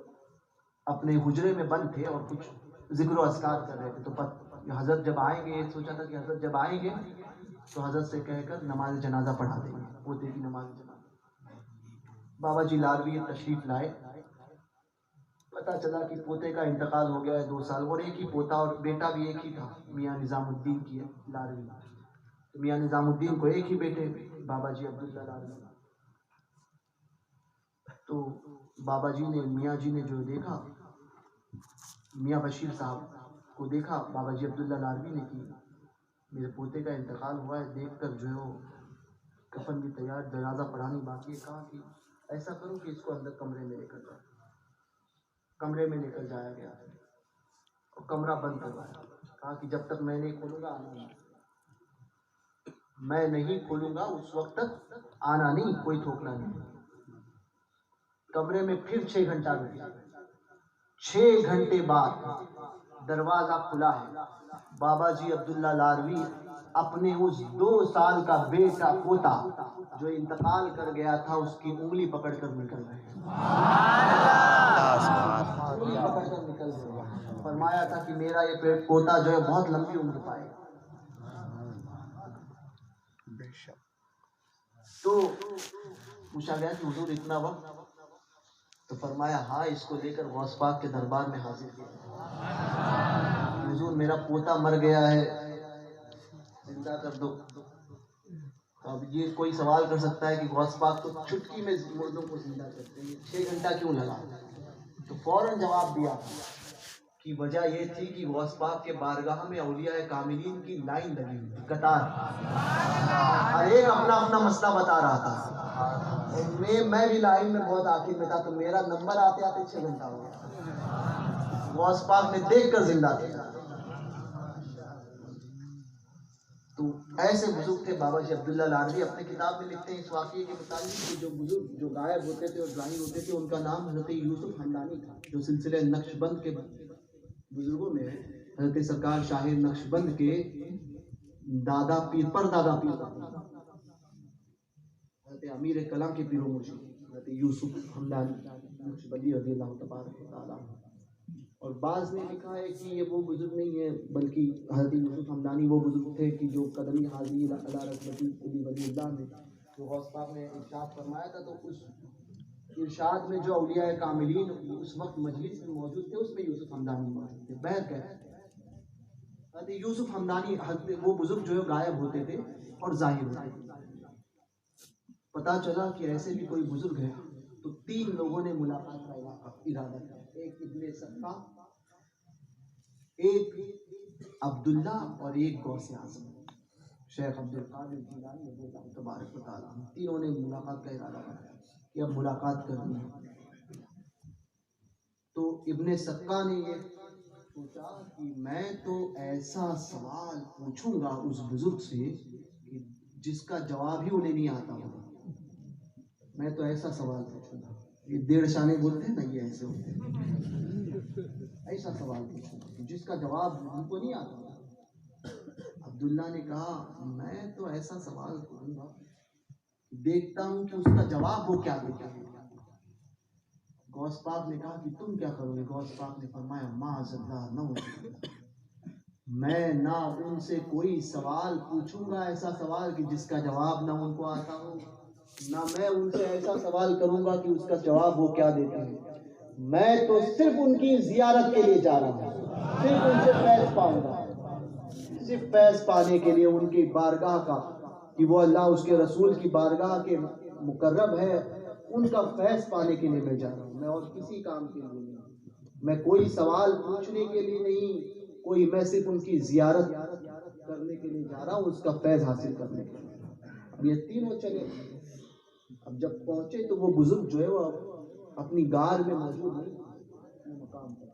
Speaker 1: اپنے حجرے میں بند تھے اور کچھ ذکر و اذکار کر رہے تھے۔ تو حضرت جب آئیں گے، یہ سوچا تھا کہ حضرت جب آئیں گے تو حضرت سے کہہ کر نماز جنازہ پڑھا دیں گے، پوتے کی نماز جنازہ۔ بابا جی لاروی تشریف لائے، پتہ چلا کہ پوتے کا انتقال ہو گیا ہے 2 سال، اور ایک ہی پوتا اور بیٹا بھی ایک ہی تھا، میاں نظام الدین کی لاروی۔ میاں نظام الدین کو ایک ہی بیٹے بابا جی عبداللہ لاروی۔ تو بابا جی نے، میاں جی نے جو دیکھا، میاں بشیر صاحب کو دیکھا بابا جی عبداللہ لاروی نے کہ میرے پوتے کا انتقال ہوا ہے، دیکھ کر جو ہے وہ کفن بھی تیار، جنازہ پڑھانی باقی ہے، کہا کہ ایسا کرو کہ اس کو اندر کمرے میں لے کر جاؤ۔ کمرے میں لے کر جایا گیا اور کمرہ بند کروایا، کہا کہ جب تک میں نہیں کھولوں گا آنا نہیں، میں نہیں کھولوں گا اس وقت تک آنا نہیں، کوئی ٹھوکنا نہیں۔ کمرے میں پھر 6 گھنٹہ گزرا. 6 گھنٹے بعد دروازہ کھلا ہے. بابا جی عبداللہ لاروی اپنے اس 2 سال کا بیٹا پوتا جو انتقال کر گیا تھا اس کی انگلی پکڑ کر نکل رہے ہیں. انگلی پکڑ کر نکل رہے ہیں. فرمایا تھا کہ میرا یہ پوتا جو ہے بہت لمبی عمر پائے گا. تو پوچھا گیا کہ حضور اتنا وقت؟ تو فرمایا ہاں، اس کو لے کر غوث پاک کے دربار میں حاضر کیا. حضور میرا پوتا مر گیا ہے، زندہ کر دو. اب یہ کوئی سوال کر سکتا ہے کہ غوث پاک تو چٹکی میں مردوں کو زندہ کرتے ہیں، 6 گھنٹہ کیوں لگا؟ تو فوراً جواب دیا کہ وجہ یہ تھی کہ غوث پاک کے بارگاہ میں اولیاء کاملین کی لائن لگی ہوئی تھی، قطار. ہر ایک اپنا اپنا مسئلہ بتا رہا تھا. میں بھی لائن میں بہت آخر میں تھا، تو میرا نمبر آتے آتے 6 گھنٹہ ہو گیا. غوث پاک نے دیکھ کر زندہ کیا. تو ایسے بزرگ تھے بابا جی عبداللہ لاروی. اپنے کتاب میں لکھتے ہیں اس واقعے کے متعلق کہ جو بزرگ جو غائب ہوتے تھے اور ظاہر ہوتے تھے ان کا نام حضرت یوسف ہمدانی تھا، جو سلسلہ نقش بند کے بزرگوں میں حضرت سرکار شاہ نقش بند کے دادا پیر پر دادا پیر حضرت امیر کلام کے پیر و مرشد حضرت یوسف ہمدانی نقش بندی رضی اللہ تبارک و تعالیٰ. اور بعض نے لکھا ہے کہ یہ وہ بزرگ نہیں ہے بلکہ حضرت یوسف ہمدانی وہ بزرگ تھے کہ جو قدمی حاضری علی رحمتی قلی ولی اللہ میں جو غوث پاک نے ارشاد فرمایا تھا، تو اس ارشاد میں جو اولیاء کاملین اس وقت مجلس میں موجود تھے اس میں یوسف ہمدانی موجود تھے. بہر حضرت یوسف ہمدانی وہ بزرگ جو ہے غائب ہوتے تھے اور ظاہر ہوتے تھے. پتا چلا کہ ایسے بھی کوئی بزرگ ہے، تو 3 لوگوں نے ملاقات کا ارادہ کیا. ایک ابن سقا، ایک عبداللہ اور ایک غوث اعظم شیخ عبد القادر جیلانی رضی اللہ تبارک و تعالیٰ. تینوں نے ملاقات کا ارادہ کیا کہ اب ملاقات کرنی ہے. تو ابن سقا نے یہ سوچا کہ میں تو ایسا سوال پوچھوں گا اس بزرگ سے کہ جس کا جواب ہی انہیں نہیں آتا ہوگا. میں تو ایسا سوال پوچھوں گا، یہ 1.5 شانے بولتے ہیں نا، یہ ایسے ہوتے ہیں. ایسا سوال پوچھوں گا جس کا جواب ان کو نہیں آتا. عبداللہ نے کہا میں تو ایسا سوال کروں گا، دیکھتا ہوں کہ اس کا جواب وہ کیا دیتا ہے. غوث پاک نے کہا کہ تم کیا کرو گے؟ غوث پاک نے فرمایا معاذ اللہ، میں نہ ان سے کوئی سوال پوچھوں گا ایسا سوال کہ جس کا جواب نہ ان کو آتا ہو، نہ میں ان سے ایسا سوال کروں گا کہ اس کا جواب وہ کیا دیتے ہیں. میں تو صرف ان کی زیارت کے لیے جا رہا ہوں، صرف ان سے فیض پاؤں گا، صرف فیض پانے کے لیے ان کی بارگاہ کا کہ وہ اللہ اس کے رسول کی بارگاہ کے مقرب ہے، ان کا فیض پانے کے لیے میں جا رہا ہوں. میں اور کسی کام کے لیے نہیں، میں کوئی سوال پوچھنے کے لیے نہیں، میں صرف ان کی زیارت کرنے کے لیے جا رہا ہوں، اس کا فیض حاصل کرنے کے لیے. اب یہ تینوں چلے. اب جب پہنچے تو وہ بزرگ جو ہے وہ اپنی غار میں موجود مقام پر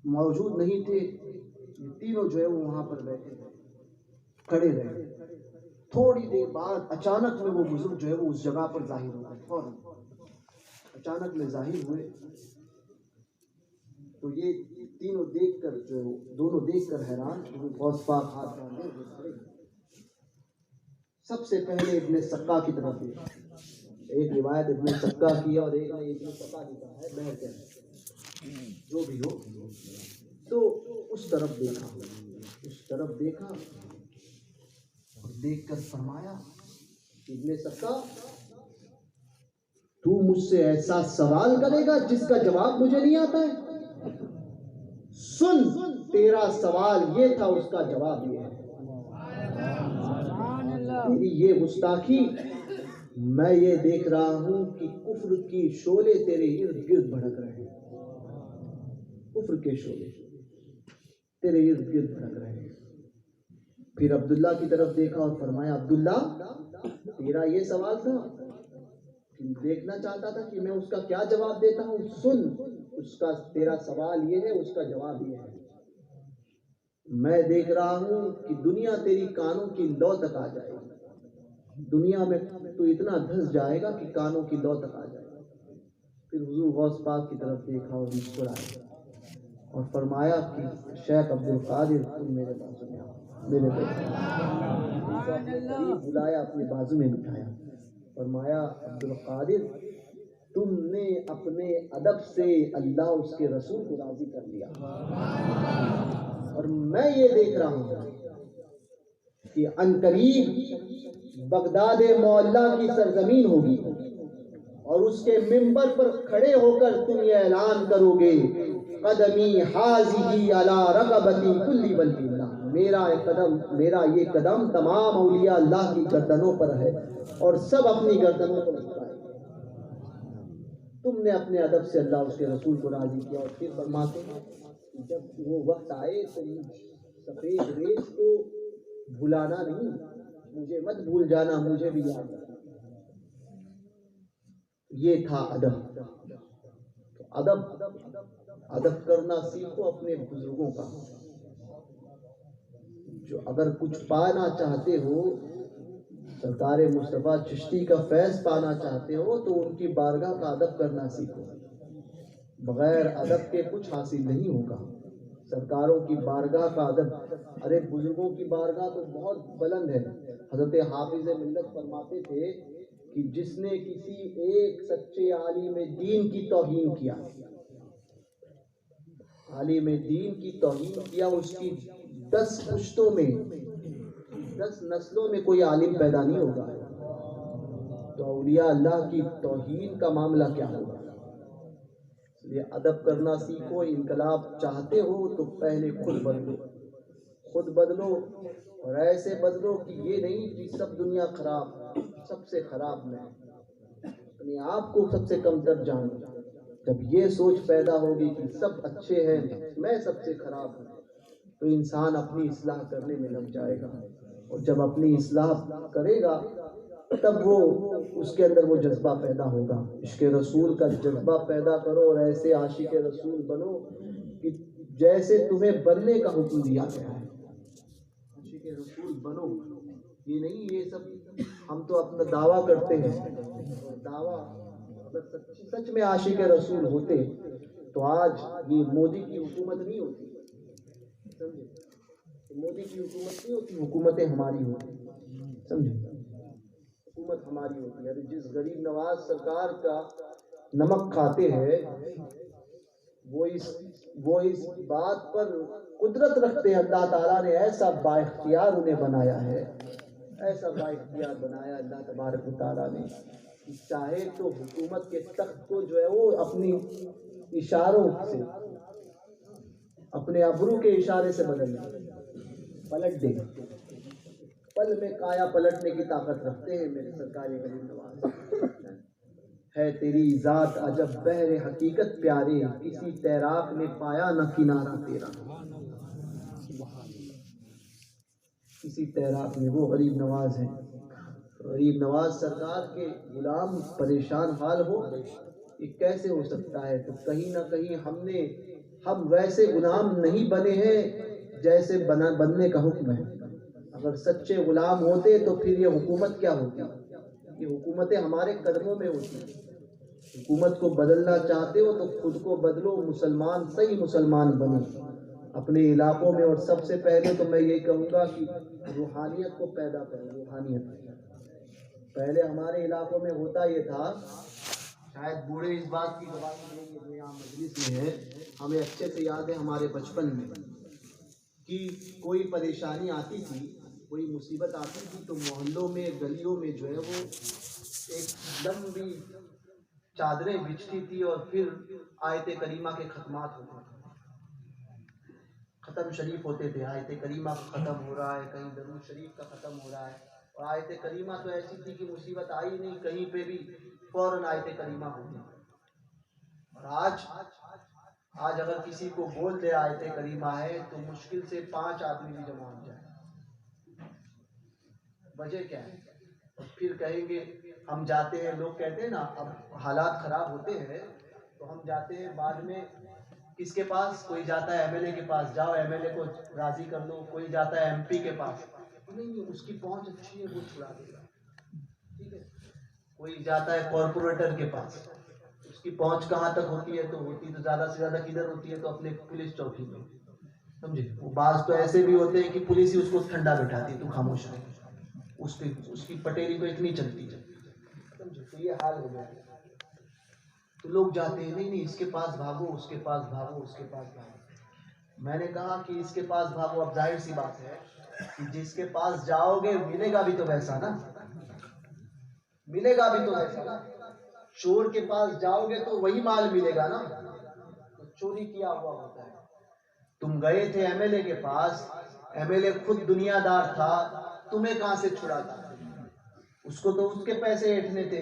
Speaker 1: موجود نہیں تھے. یہ تینوں جو ہے وہ وہاں پر بیٹھے کھڑے رہے. تھوڑی دیر بعد اچانک میں وہ بزرگ جو ہے وہ اس جگہ پر ظاہر ہو گئے. فوراً اچانک میں ظاہر ہوئے تو یہ تینوں دیکھ کر جو دونوں دیکھ کر حیران. غوث پاک ہاتھ باندھے ہوئے کھڑے. سب سے پہلے ابن سقا کی طرف دیکھا. ایک روایت ابن سقا کی اور ایک نے ابن سقا کی کہا ہے، بہر کیا جو بھی ہو. تو اس طرف دیکھا اور دیکھ کر فرمایا ابن سقا تو مجھ سے ایسا سوال کرے گا جس کا جواب مجھے نہیں آتا ہے؟ سن، تیرا سوال یہ تھا، اس کا جواب یہ ہے. تیری یہ گستاخی، میں یہ دیکھ رہا ہوں کہ کفر کی شعلے تیرے ارد گرد بھڑک رہے ہیں. کفر کے شعلے تیرے ارد گرد بھڑک رہے ہیں. پھر عبداللہ کی طرف دیکھا اور فرمایا عبداللہ تیرا یہ سوال تھا، دیکھنا چاہتا تھا کہ میں اس کا کیا جواب دیتا ہوں. سن، اس کا تیرا سوال یہ ہے، اس کا جواب یہ ہے. میں دیکھ رہا ہوں کہ دنیا تیری کانوں کی لو تک آ جائے گی. دنیا میں تو اتنا دھس جائے گا کہ کانوں کی لو تک آ جائے گا۔ پھر حضور غوث پاک کی طرف دیکھا اور مسکرایا اور فرمایا کہ شیخ عبد القادر تم میرے بازو میں آؤ، میرے قریب بلایا، اپنے بازو میں بٹھایا، فرمایا عبد القادر تم نے اپنے ادب سے اللہ اس کے رسول کو راضی کر لیا، اور میں یہ دیکھ رہا ہوں کہ عنقریب بغداد معلیٰ کی سرزمین ہوگی اور اس کے منبر پر کھڑے ہو کر تم یہ اعلان کرو گے قدمی حاذی علی رقبتی کل ولی اللہ، میرا یہ قدم تمام اولیاء اللہ کی گردنوں پر ہے اور سب اپنی گردنوں پر جھکائے۔ تم نے اپنے ادب سے اللہ اس کے رسول کو راضی کیا، اور پھر فرماتے ہیں جب وہ وقت آئے تو سفید ریش کو بھلانا نہیں، مجھے مت بھول جانا، مجھے بھی یاد رکھنا۔ یہ تھا ادب۔ ادب کرنا سیکھو اپنے بزرگوں کا۔ جو اگر کچھ پانا چاہتے ہو، سرکار مصطفیٰ چشتی کا فیض پانا چاہتے ہو تو ان کی بارگاہ کا ادب کرنا سیکھو۔ بغیر ادب کے کچھ حاصل نہیں ہوگا۔ سرکاروں کی بارگاہ کا ادب، ارے بزرگوں کی بارگاہ تو بہت بلند ہے۔ حضرت حافظ ملت فرماتے تھے کہ جس نے کسی ایک سچے عالم دین کی توہین کیا، عالم دین کی توہین کیا، اس کی 10 پشتوں میں 10 نسلوں میں کوئی عالم پیدا نہیں ہوگا، تو اولیاء اللہ کی توہین کا معاملہ کیا ہوگا؟ یہ ادب کرنا سیکھو۔ انقلاب چاہتے ہو تو پہلے خود بدلو اور ایسے بدلو کہ یہ نہیں کہ سب دنیا خراب، سب سے خراب میں، اپنے آپ کو سب سے کم تر جانو۔ جب یہ سوچ پیدا ہوگی کہ سب اچھے ہیں، میں سب سے خراب ہوں، تو انسان اپنی اصلاح کرنے میں لگ جائے گا، اور جب اپنی اصلاح کرے گا تب وہ اس کے اندر وہ جذبہ پیدا ہوگا۔ عشق رسول کا جذبہ پیدا کرو اور ایسے عاشق رسول بنو کہ جیسے تمہیں بننے کا حکم دیا گیا ہے، عاشق رسول بنو۔ یہ نہیں یہ سب ہم تو اپنا دعویٰ کرتے ہیں، دعویٰ اگر سچ میں عاشق رسول ہوتے تو آج یہ مودی کی حکومت نہیں ہوتی، سمجھے؟ مودی کی حکومت نہیں ہوتی، حکومتیں ہماری ہوتی، سمجھے؟ حکومت ہماری ہوتی ہے۔ جس غریب نواز سرکار کا نمک کھاتے ہیں وہ اس بات پر قدرت رکھتے ہیں، اللہ تعالیٰ نے ایسا با اختیار انہیں بنایا ہے، ایسا با اختیار بنایا اللہ تبارک و تعالیٰ نے کہ چاہے تو حکومت کے تخت کو جو ہے وہ اپنی اشاروں سے، اپنے ابرو کے اشارے سے بدل دے، پلٹ دے، پل میں کایا پلٹنے کی طاقت رکھتے ہیں میرے سرکاری غریب نواز۔ ہے تیری ذات عجب بحر حقیقت پیارے، کسی تیراک نے پایا نہ کنارہ تیرا، کسی تیراک نے۔ وہ غریب نواز ہیں، غریب نواز سرکار کے غلام پریشان حال ہو، یہ کیسے ہو سکتا ہے؟ تو کہیں نہ کہیں ہم ویسے غلام نہیں بنے ہیں جیسے بننے کا حکم ہے۔ اگر سچے غلام ہوتے تو پھر یہ حکومت کیا ہوتی؟ یہ حکومتیں ہمارے قدموں میں ہوتی۔ حکومت کو بدلنا چاہتے ہو تو خود کو بدلو، مسلمان صحیح مسلمان بنو اپنے علاقوں میں، اور سب سے پہلے تو میں یہ کہوں گا کہ روحانیت کو پیدا کرو۔ روحانیت پہلے ہمارے علاقوں میں ہوتا یہ تھا، شاید بوڑھے اس بات کی گواہی دیں گے جو یہاں مجلس میں ہے، ہمیں اچھے سے یاد ہے ہمارے بچپن میں کہ کوئی پریشانی آتی تھی، کوئی مصیبت آتی تھی تو محلوں میں گلیوں میں جو ہے وہ ایک لمبی چادریں بچھتی تھی اور پھر آیت کریمہ کے ختمات ہوتے تھے، ختم شریف ہوتے تھے، آیت کریمہ کا ختم ہو رہا ہے، کہیں درود شریف کا ختم ہو رہا ہے، اور آیت کریمہ تو ایسی تھی کہ مصیبت آئی نہیں کہیں پہ بھی فوراً آیت کریمہ ہوتی۔ اور آج اگر کسی کو بول دے آیت کریمہ ہے تو مشکل سے 5 آدمی بھی جمع ہو جائے۔ وجہ کیا ہے؟ اور پھر کہیں گے ہم جاتے ہیں، لوگ کہتے ہیں نا اب حالات خراب ہوتے ہیں تو ہم جاتے ہیں بعد میں کس کے پاس؟ کوئی جاتا ہے ایم ایل اے کے پاس، جاؤ ایم ایل اے کو راضی کر لو، کوئی جاتا ہے ایم پی کے پاس، نہیں اس کی پہنچ اچھی ہے وہ چھڑا دے گا، کوئی جاتا ہے کارپوریٹر کے پاس، اس کی پہنچ کہاں تک ہوتی ہے؟ تو زیادہ سے زیادہ کدھر ہوتی ہے؟ تو اپنے پولیس چوکی میں، سمجھے؟ وہ بعض تو ایسے بھی ہوتے ہیں کہ پولیس ہی اس کو ٹھنڈا بٹھاتی ہے، تو خاموش رہے، اس کی پٹیری تو اتنی چلتی ہے، سمجھے؟ تو یہ حال ہو گیا ہے۔ تو لوگ جاتے ہیں، نہیں اس کے پاس بھاگو، اس کے پاس بھاگو، اس کے پاس بھاگو۔ میں نے کہا کہ اس کے پاس بھاگو، اب ظاہر سی بات ہے کہ جس کے پاس جاؤ گے ملے گا بھی تو ویسا نا، ملے گا بھی تو ویسا نا۔ چور کے پاس جاؤ گے تو وہی مال ملے گا نا، تو چوری کیا ہوا ہوتا ہے۔ تم گئے تھے ایم ایل اے کے پاس، ایم ایل اے خود دنیا دار تھا، تمہیں کہاں سے چھڑاتا؟ اس کو تو اس کے پیسے ایٹھنے تھے،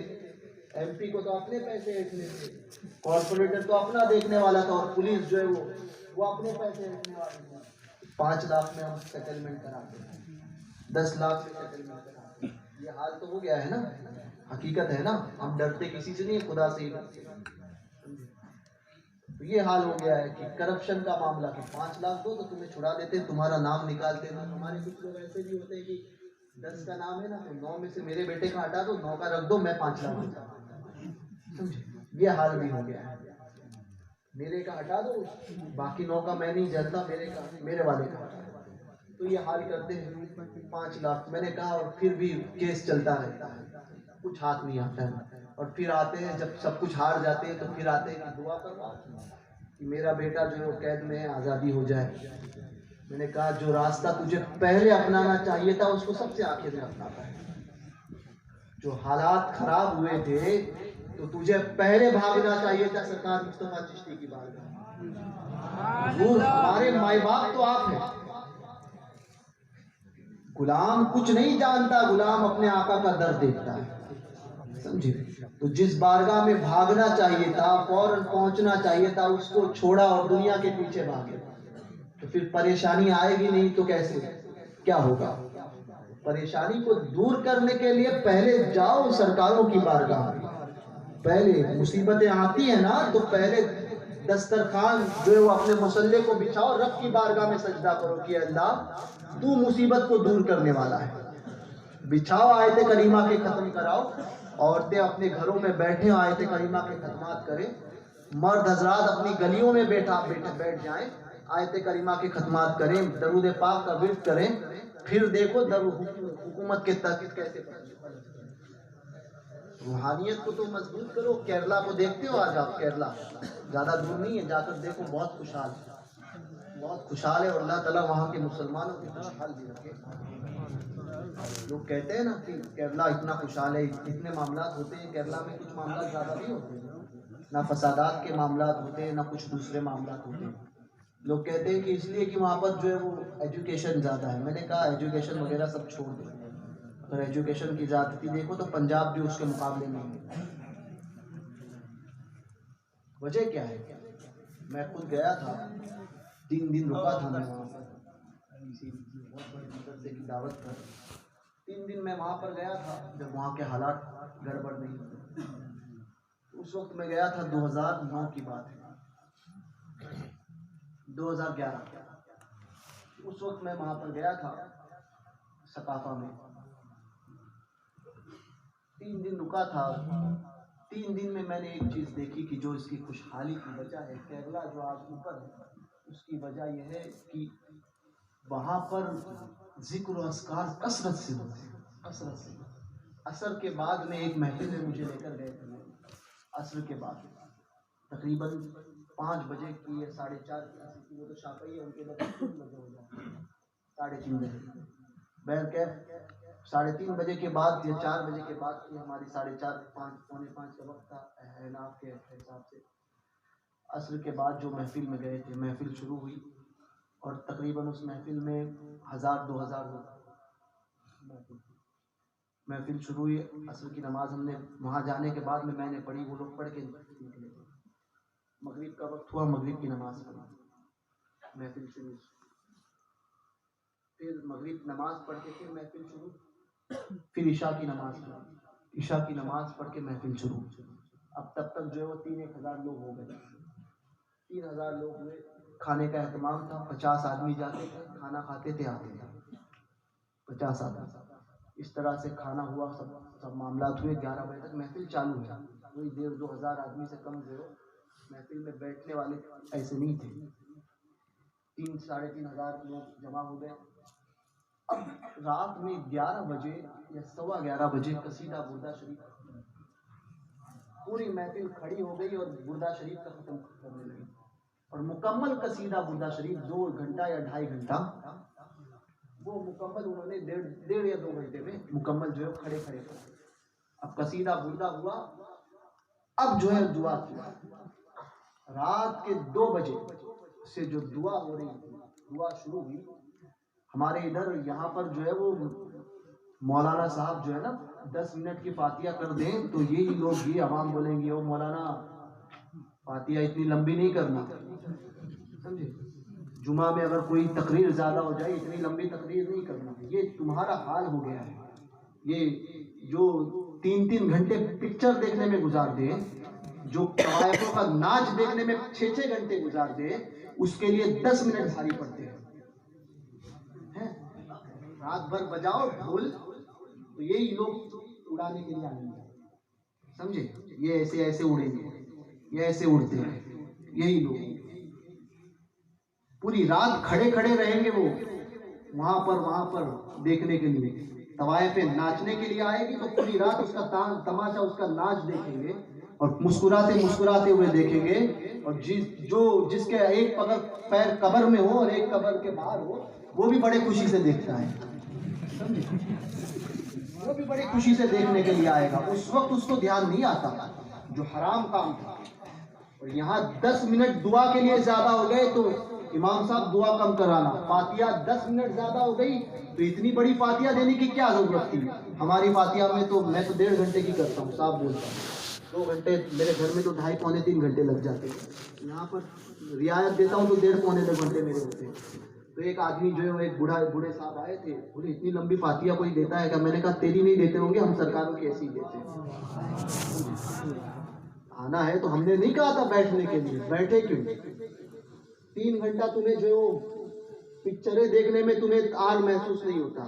Speaker 1: ایم پی کو تو اپنے پیسے ایٹھنے تھے، کارپوریٹر تو اپنا دیکھنے والا تھا، اور پولیس جو ہے وہ اپنے پیسے ایٹھنے والی تھی۔ 5 لاکھ میں ہم سیٹلمنٹ کراتے ہیں، 10 لاکھ میں سیٹلمنٹ کراتے ہیں۔ یہ حال تو ہو گیا ہے نا، حقیقت ہے نا، ہم ڈرتے کسی سے نہیں، خدا سے ہی ڈرتے ہیں۔ تو یہ حال ہو گیا ہے کہ کرپشن کا معاملہ، کہ 5 لاکھ دو تو تمہیں چھڑا دیتے ہیں، تمہارا نام نکالتے ہیں۔ ہمارے کچھ لوگ ایسے بھی ہوتے ہیں کہ 10 کا نام ہے نا، تو 9 میں سے میرے بیٹے کا ہٹا دو، 9 کا رکھ دو، میں 5 لاکھ دیتا ہوں، سمجھے؟ یہ حال بھی ہو گیا ہے، میرے کا ہٹا دو، باقی 9 کا میں نہیں جانتا، میرے والے کا ہٹا دو۔ تو یہ حال کرتے ہیں 5 لاکھ، میں نے کہا، اور پھر بھی کیس چلتا رہتا ہے، کچھ ہاتھ نہیں آتا ہے۔ اور پھر آتے ہیں، جب سب کچھ ہار جاتے ہیں تو پھر آتے ہیں کہ دعا کروا کہ میرا بیٹا جو ہے وہ قید میں ہے، آزادی ہو جائے۔ میں نے کہا جو راستہ تجھے پہلے اپنانا چاہیے تھا اس کو سب سے آخر میں اپناتا ہے۔ جو حالات خراب ہوئے تھے تو تجھے پہلے بھاگنا چاہیے تھا سرکار مصطفیٰ چشتی کی بارگاہ۔ حضور ہمارے مائی باپ تو آپ ہیں، غلام کچھ نہیں جانتا، غلام اپنے آقا کا درد دیکھتا ہے، سمجھے؟ تو جس بارگاہ میں بھاگنا چاہیے تھا، فوراً پہنچنا چاہیے تھا، اس کو چھوڑا اور دنیا کے پیچھے بھاگے، تو پھر پریشانی آئے گی نہیں تو کیسے، کیا ہوگا؟ پریشانی کو دور کرنے کے لیے پہلے جاؤ سرکاروں کی بارگاہ میں، پہلے مصیبتیں آتی ہیں نا تو پہلے دسترخوان جو ہے وہ اپنے مصلے کو بچھاؤ، رب کی بارگاہ میں سجدہ کرو کہ اللہ تو مصیبت کو دور کرنے والا ہے۔ بچھاؤ، آیت کریمہ کے ختم کراؤ، عورتیں اپنے گھروں میں بیٹھیں، آیت کریمہ کے ختمات کریں، مرد حضرات اپنی گلیوں میں بیٹھ جائیں، آیت کریمہ کے ختمات کریں، درود پاک کا ورد کریں، پھر دیکھو حکومت کے تحت کیسے روحانیت کو تو مضبوط کرو۔ کیرلا کو دیکھتے ہو؟ آج آپ کیرلا زیادہ دور نہیں ہے، جا کر دیکھو، بہت خوشحال ہے، بہت خوشحال ہے، اور اللہ تعالیٰ وہاں کے مسلمانوں کی خوشحال بھی رکھے۔ لوگ کہتے ہیں نا کہ کیرلا اتنا خوشحال ہے، اتنے معاملات ہوتے ہیں کیرلا میں، کچھ معاملات زیادہ نہیں ہوتے، نہ فسادات کے معاملات ہوتے ہیں، نہ کچھ دوسرے معاملات ہوتے ہیں۔ لوگ کہتے ہیں کہ اس لیے کہ وہاں پر جو ہے وہ ایجوکیشن زیادہ ہے۔ میں نے کہا ایجوکیشن وغیرہ سب چھوڑ دیں، اگر ایجوکیشن کی زیادتی دیکھو تو پنجاب بھی اس کے مقابلے میں ہے۔ وجہ کیا ہے؟ میں خود گیا تھا، 3 دن رکا تھا میں وہاں پر، کسی بہت بڑے مدرسے کی دعوت پر 3 دن میں وہاں پر گیا تھا، جب وہاں کے حالات گڑبڑ نہیں ہوتے۔ اس وقت میں گیا تھا، 2009 کی بات ہے، 2011، اس وقت میں وہاں پر گیا تھا ثقافہ میں، 3 دن رکا تھا۔ 3 دن میں میں نے ایک چیز دیکھی کہ جو اس کی خوشحالی کی وجہ ہے، کیرلا جو آج اوپر ہے، اس کی وجہ یہ ہے کہ وہاں پر ذکر و اذکار کثرت سے ہوتے ہیں، کثرت سے۔ عصر کے بعد میں ایک محفل میں مجھے لے کر گئے تھے، عصر کے بعد تقریباً 5 بجے کی یا 4:30 کی، وہ تو شافعی ہے، ان کے بعد 3 بجے ہو جاتے ہیں، 3:30 بجے، بہرکیف 3:30 بجے کے بعد یا 4 بجے کے بعد کی ہماری 4:30 پونے 5 کا وقت تھا احناف کے حساب سے۔ عصر کے بعد جو محفل میں گئے تھے، محفل شروع ہوئی، اور تقریباً اس محفل میں 1000-2000 لوگ محفل شروع ہوئی۔ عصر کی نماز ہم نے وہاں جانے کے بعد میں نے پڑھی، وہ لوگ پڑھ کے نکلے تھے۔ مغرب کا وقت ہوا، مغرب کی نماز پڑھی، محفل شروع، پھر مغرب نماز پڑھ کے پھر محفل شروع، پھر عشاء کی نماز پڑھی، عشاء کی نماز پڑھ کے محفل شروع۔ اب تب تک جو ہے وہ 3-1000 لوگ ہو گئے، 3000 لوگ ہوئے۔ کھانے کا اہتمام تھا، 50 آدمی جاتے تھے، کھانا کھاتے تھے، آتے تھے 50 آدمی۔ اس طرح سے کھانا ہوا، سب معاملات ہوئے. 11 بجے تک محفل چالو ہے. کوئی 1,500-2,000 آدمی سے کم جو ہے محفل میں بیٹھنے والے ایسے نہیں تھے. 3-3,500 لوگ جمع ہو گئے. اب رات میں 11 بجے یا 11:15 بجے قصیدہ بردہ شریف پوری محفل کھڑی ہو گئی اور بردہ شریف کا ختم کرنے لگی. اور مکمل قصیدہ بردہ شریف 2 گھنٹہ یا 2.5 گھنٹہ وہ مکمل انہوں نے 1.5 یا 2 گھنٹے میں مکمل جو ہے کھڑے کھڑے کر. اب قصیدہ بردہ ہوا. اب جو ہے دعا کیا. رات کے 2 بجے سے جو دعا ہو رہی تھی، دعا شروع ہوئی. ہمارے ادھر یہاں پر جو ہے وہ مولانا صاحب جو ہے نا 10 منٹ کی فاتحہ کر دیں تو یہی لوگ یہ عوام بولیں گے او مولانا فاتحہ اتنی لمبی نہیں کرنا. سمجھے؟ جمعہ میں اگر کوئی تقریر زیادہ ہو جائے اتنی لمبی تقریر نہیں کرنا. یہ تمہارا حال ہو گیا ہے. یہ جو 3 گھنٹے پکچر دیکھنے میں گزار دے، جو طوائفوں کا ناچ دیکھنے میں 6 گھنٹے گزار دے، اس کے لیے 10 منٹ بھاری پڑتے ہیں. رات بھر بجاؤ ڈھول تو یہی لوگ اڑانے کے لیے آئیں گے. سمجھے؟ یہ ایسے ایسے اڑیں گے، یہ ایسے اڑتے ہیں یہی لوگ. پوری رات کھڑے کھڑے رہیں گے وہ وہاں پر دیکھنے کے لیے. طوائفیں ناچنے کے لیے آئے گی تو پوری رات اس کا تماشا، اس کا ناچ دیکھیں گے اور مسکراتے ہوئے دیکھیں گے. اور جس کے ایک پیر قبر میں ہو اور ایک قبر کے باہر ہو وہ بھی بڑے خوشی سے دیکھتا ہے. وہ بھی بڑی خوشی سے دیکھنے کے لیے آئے گا. اس وقت اس کو دھیان نہیں آتا جو حرام کام تھا. اور یہاں 10 منٹ دعا کے لیے زیادہ ہو گئے تو امام صاحب دعا کم کرانا. فاتحہ 10 منٹ زیادہ ہو گئی تو اتنی بڑی فاتحہ دینے کی کیا ضرورت تھی؟ ہماری فاتحہ میں تو میں تو 1.5 گھنٹے کی کرتا ہوں، صاحب بولتا ہوں. 2 گھنٹے میرے گھر میں تو 2.5-3 گھنٹے لگ جاتے ہیں. یہاں پر رعایت دیتا ہوں تو 1.5-2 گھنٹے میرے ہوتے ہیں. تو ایک آدمی جو ہے وہ ایک بوڑھے صاحب آئے تھے، بولے اتنی لمبی فاتحہ کوئی دیتا ہے کیا؟ میں نے کہا تیری نہیں دیتے ہوں گے، ہم سرکاروں کی ایسی دیتے ہیں. آنا ہے تو ہم نے نہیں کہا تھا بیٹھنے کے لیے. بیٹھے کیوں؟ 3 گھنٹہ تمہیں جو ہے وہ پکچریں دیکھنے میں تمہیں آر محسوس نہیں ہوتا.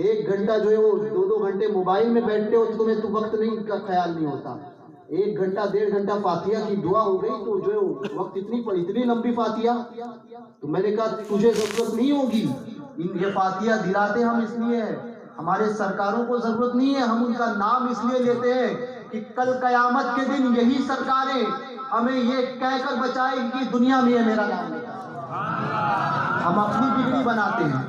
Speaker 1: 1 گھنٹہ جو ہے وہ 2 گھنٹے موبائل میں بیٹھتے ہو تو تمہیں تو وقت نہیں کا خیال نہیں ہوتا. 1 گھنٹہ 1.5 گھنٹہ فاتحہ کی دعا ہو گئی تو جو ہے وقت اتنی لمبی فاتحہ. تو میں نے کہا تجھے ضرورت نہیں ہوگی. یہ فاتحہ دلاتے ہم اس لیے ہیں، ہمارے سرکاروں کو ضرورت نہیں ہے. ہم ان کا نام اس لیے لیتے ہیں کہ کل قیامت کے دن یہی سرکاریں ہمیں یہ کہہ کر بچائے کہ دنیا میں میرا نام لے. ہم اپنی بگڑی بناتے ہیں.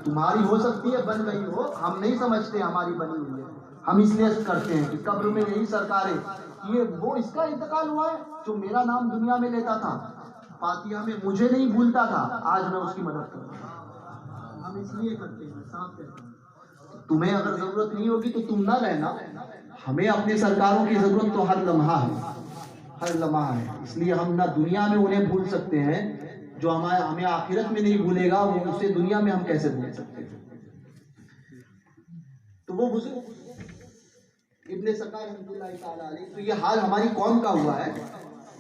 Speaker 1: تمہاری ہو سکتی ہے بن گئی ہو، ہم نہیں سمجھتے ہماری بنی ہوئی ہے. ہم اس لیے کرتے ہیں کہ قبر میں یہی سرکاریں یہ وہ اس کا انتقال ہوا ہے جو میرا نام دنیا میں لیتا تھا، فاتحہ میں مجھے نہیں بھولتا تھا، آج میں اس کی مدد کرتا ہوں. ہم اس لیے کرتے ہیں. صاف کہتے ہیں تمہیں اگر ضرورت نہیں ہوگی تو تم نہ رہنا. ہمیں اپنے سرکاروں کی ضرورت تو ہر لمحہ ہے. اس لیے ہم نہ دنیا میں انہیں بھول سکتے ہیں، جو ہمیں آخرت میں نہیں بھولے گا وہ اسے دنیا میں ہم کیسے بھول سکتے ہیں. تو وہ بزرگ ابن سقا رحمۃ اللہ تعالیٰ علیہ، تو یہ حال ہماری قوم کا ہوا ہے.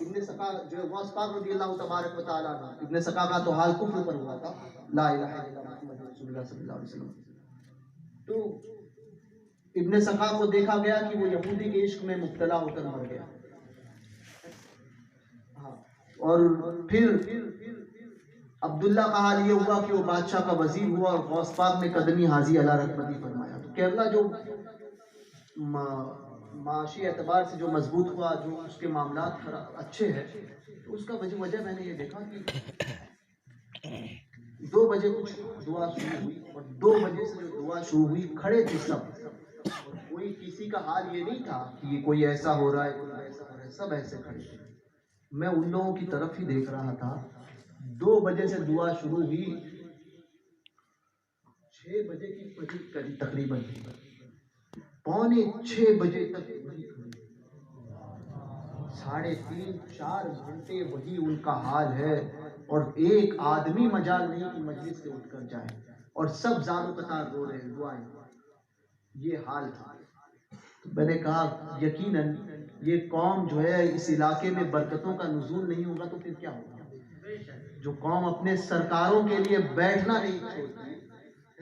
Speaker 1: ابن سقا جو ہے غوث پاک رضی اللہ تبارک و تعالیٰ عنہ، ابن سقا کا تو حال کفر پر ہوا تھا، لا الہ الا اللہ محمد رسول اللہ صلی اللہ علیہ وسلم. تو ابن سقا کو دیکھا گیا کہ وہ یہودی کے عشق میں مبتلا ہو کر مر گیا. اور پھر عبداللہ کا حال یہ ہوا کہ وہ بادشاہ کا وزیر ہوا اور غوث پاک نے قدمی حاضی علی رکبتی فرمایا. تو کیرلا جو معاشی اعتبار سے جو مضبوط ہوا، جو اس کے معاملات اچھے ہیں، تو اس کا وجہ میں نے یہ دیکھا کہ 2 بجے کچھ دعا شروع ہوئی اور 2 بجے سے جو دعا شروع ہوئی کھڑے تھے سب. اور کوئی کسی کا حال یہ نہیں تھا کہ یہ کوئی ایسا ہو رہا ہے کوئی ایسا ہو رہا ہے، سب ایسے کھڑے تھے. میں ان لوگوں کی طرف ہی دیکھ رہا تھا. 2 بجے سے دعا شروع ہوئی، 6 بجے کی تقریباً 5:45 بجے تک 3.5-4 گھنٹے وہی ان کا حال ہے. اور ایک آدمی مجال نہیں کہ مجلس سے اٹھ کر جائے، اور سب زار و قطار رو رہے ہیں دعائیں. یہ حال تھا. میں نے کہا یقیناً یہ قوم جو ہے اس علاقے میں برکتوں کا نزول نہیں ہوگا تو پھر کیا ہوگا؟ جو قوم اپنے سرکاروں کے لیے بیٹھنا نہیں چھوڑتی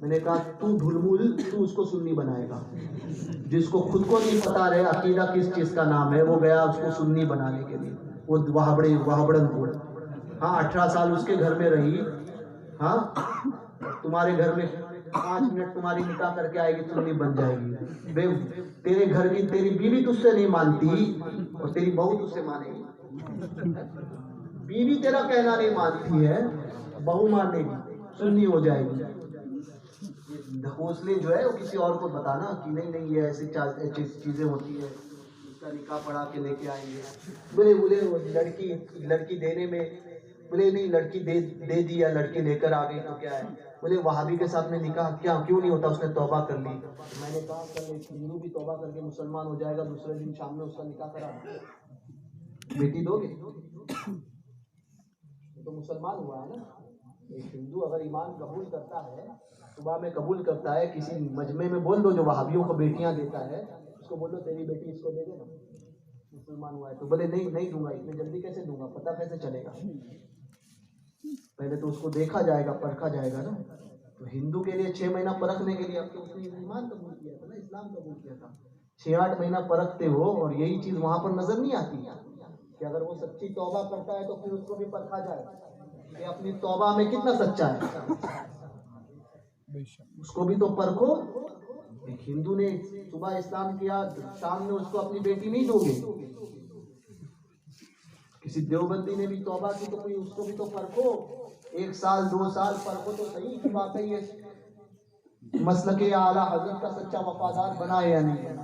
Speaker 1: میں نے کہا تو ڈھلمل تو اس کو سنی بنائے گا، جس کو خود کو نہیں پتا رہے عقیدہ کس چیز کا نام ہے، وہ گیا اس کو سنی بنانے کے لیے، وہ وہابڑن کو۔ ہاں 18 سال اس کے گھر میں رہی، ہاں تمہارے گھر میں 5 منٹ تمہاری نکاح کر کے آئے گی، سنی بن جائے گی۔ بے تیرے گھر کی تیری بیوی تجھ سے نہیں مانتی اور تیری بہو تجھ سے مانے گی۔ بیوی تیرا کہنا نہیں مانتی ہے، بہو مانے گی، سنی ہو جائے گی۔ حوصلے جو ہے وہ کسی اور کو بتانا کہ نہیں نہیں یہ ایسی چیزیں ہوتی ہیں، اس کا نکاح پڑھا کے لے کے آئیں گے۔ بولے وہ لڑکی دینے میں، بولے نہیں لڑکی دے دی یا لڑکی لے کر آ گئی تو کیا ہے؟ بولے وہابی کے ساتھ میں نکاح کیوں نہیں ہوتا، اس نے توبہ کر لی۔ میں نے کہا کل ایک ہندو بھی توبہ کر کے مسلمان ہو جائے گا، دوسرے دن شام میں اس کا نکاح کرا بیٹی دو گے تو مسلمان ہوا ہے نا۔ ایک ہندو اگر ایمان قبول کرتا ہے، صبح میں قبول کرتا ہے، کسی مجمع میں بول دو جو وہابیوں کو بیٹیاں دیتا ہے، اس کو بول دو تیری بیٹی اس کو دے دے نا، مسلمان ہوا ہے تو بولے نہیں دوں گا، اتنی جلدی کیسے دوں گا، پتہ کیسے چلے گا؟ پہلے تو اس کو دیکھا جائے گا، پرکھا جائے گا نا۔ تو ہندو کے لیے 6 مہینہ پرکھنے کے لیے، اب تو اس نے ایمان قبول کیا تھا نا، اسلام قبول کیا تھا، 6-8 مہینہ پرکھتے ہو، اور یہی چیز وہاں پر نظر نہیں آتی کہ اگر وہ سچی توبہ کرتا ہے تو پھر اس کو بھی پرکھا جائے کہ اپنی توبہ میں کتنا سچا ہے، اس کو بھی تو پرکھو۔ ایک ہندو نے صبح اسلام کیا، شام میں اس کو اپنی بیٹی نہیں دو گے۔ کسی دیوبندی نے بھی توبہ کی تو کوئی اس کو بھی تو پرکھو، 1 سال 2 سال پرکھو تو صحیح کہ واقعی یہ مسلک اعلیٰ حضرت کا سچا وفادار بنا ہے یا نہیں۔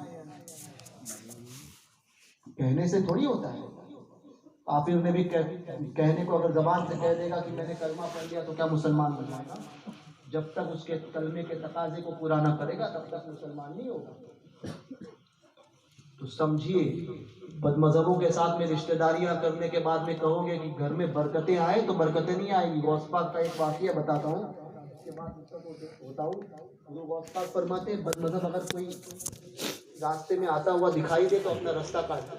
Speaker 1: کہنے سے تھوڑی ہوتا ہے۔ کافر نے بھی کہنے کو اگر زبان سے کہہ دے گا کہ میں نے کلمہ پڑھ لیا تو کیا مسلمان بن جائے گا؟ جب تک اس کے کلمے کے تقاضے کو پورا نہ کرے گا تب تک مسلمان نہیں ہوگا۔ تو سمجھیے، بد مذہبوں کے ساتھ میں رشتہ داریاں کرنے کے بعد میں کہو گے کہ گھر میں برکتیں آئے تو برکتیں نہیں آئیں گی۔ غوث پاک کا ایک واقعہ بتاتا ہوں، اس کے بعد اس کو ہوتا ہوں۔ حضور غوث پاک فرماتے ہیں بد مذہب اگر کوئی راستے میں آتا ہوا دکھائی دے تو اپنا رستہ کاٹ دے۔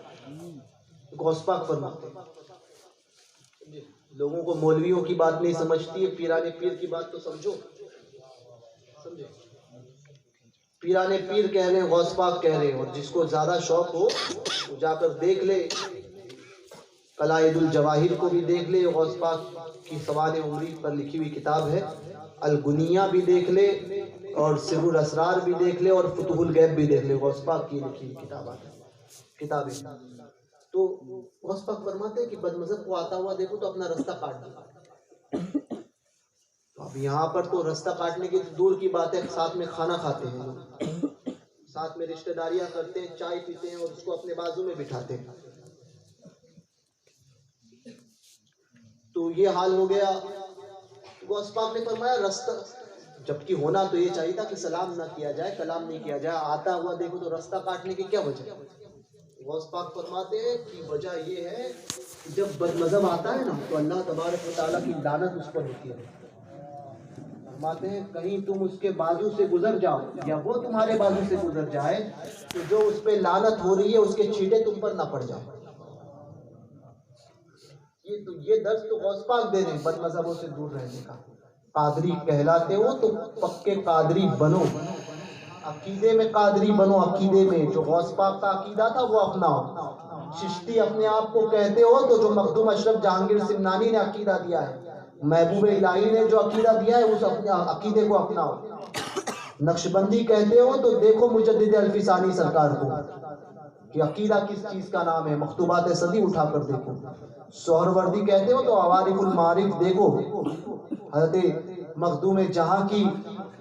Speaker 1: غوث پاک فرماتے ہیں لوگوں کو مولویوں کی بات نہیں سمجھتی ہے، پیران پیر کی بات تو سمجھو، سمجھے؟ پیران پیر کہہ رہے ہیں، غوث پاک کہہ رہے ہیں، اور جس کو زیادہ شوق ہو وہ جا کر دیکھ لے، قلائد الجواہر کو بھی دیکھ لے، غوث پاک کی سوانح عمری پر لکھی ہوئی کتاب ہے، الغنیہ بھی دیکھ لے، اور سر الاسرار بھی دیکھ لے، اور فتوح الغیب بھی دیکھ لے، غوث پاک کی لکھی ہوئی کتابیں۔ تو غوث پاک فرماتے ہیں کہ بد مذہب کو آتا ہوا دیکھو تو اپنا رستہ کاٹ دو۔ تو اب یہاں پر تو رستہ کاٹنے کی دور کی بات ہے، ساتھ میں کھانا کھاتے ہیں لوگ، ساتھ میں رشتہ داریاں کرتے ہیں، چائے پیتے ہیں اور اس کو اپنے بازو میں بٹھاتے ہیں۔ تو یہ حال ہو گیا۔ غوث پاک نے فرمایا رستہ، جبکہ ہونا تو یہ چاہیے تھا کہ سلام نہ کیا جائے، کلام نہیں کیا جائے، آتا ہوا دیکھو تو رستہ کاٹنے کی کیا وجہ؟ غوث پاک فرماتے ہیں کہ وجہ یہ ہے کہ جب بد مذہب آتا ہے نا تو اللہ تبارک و تعالیٰ کی لعنت اس پر ہوتی ہے۔ فرماتے ہیں کہیں تم اس کے بازو سے گزر جاؤ یا وہ تمہارے بازو سے گزر جائے تو جو اس پہ لعنت ہو رہی ہے اس کے چھینٹے تم پر نہ پڑ جائے۔ یہ درس تو غوث پاک دے رہے ہیں بد مذہبوں سے دور رہنے کا۔ قادری کہلاتے ہو تو پکے قادری بنو، عقیدے میں قادری بنو، عقیدے میں جو غوث پاک کا عقیدہ تھا وہ اپناؤ۔ چشتی اپنے آپ کو کہتے ہو تو جو مخدوم اشرف جہانگیر سمنانی نے عقیدہ دیا ہے، محبوب الہی نے جو عقیدہ دیا ہے اس اپنے عقیدے کو اپناؤ۔ نقشبندی کہتے ہو تو دیکھو مجدد الفسانی سرکار کو کہ عقیدہ کس چیز کا نام ہے، مکتوبات صدی اٹھا کر دیکھو۔ سہروردی کہتے ہو تو عوارف المعارف دیکھو، حضرت مخدوم جہاں کی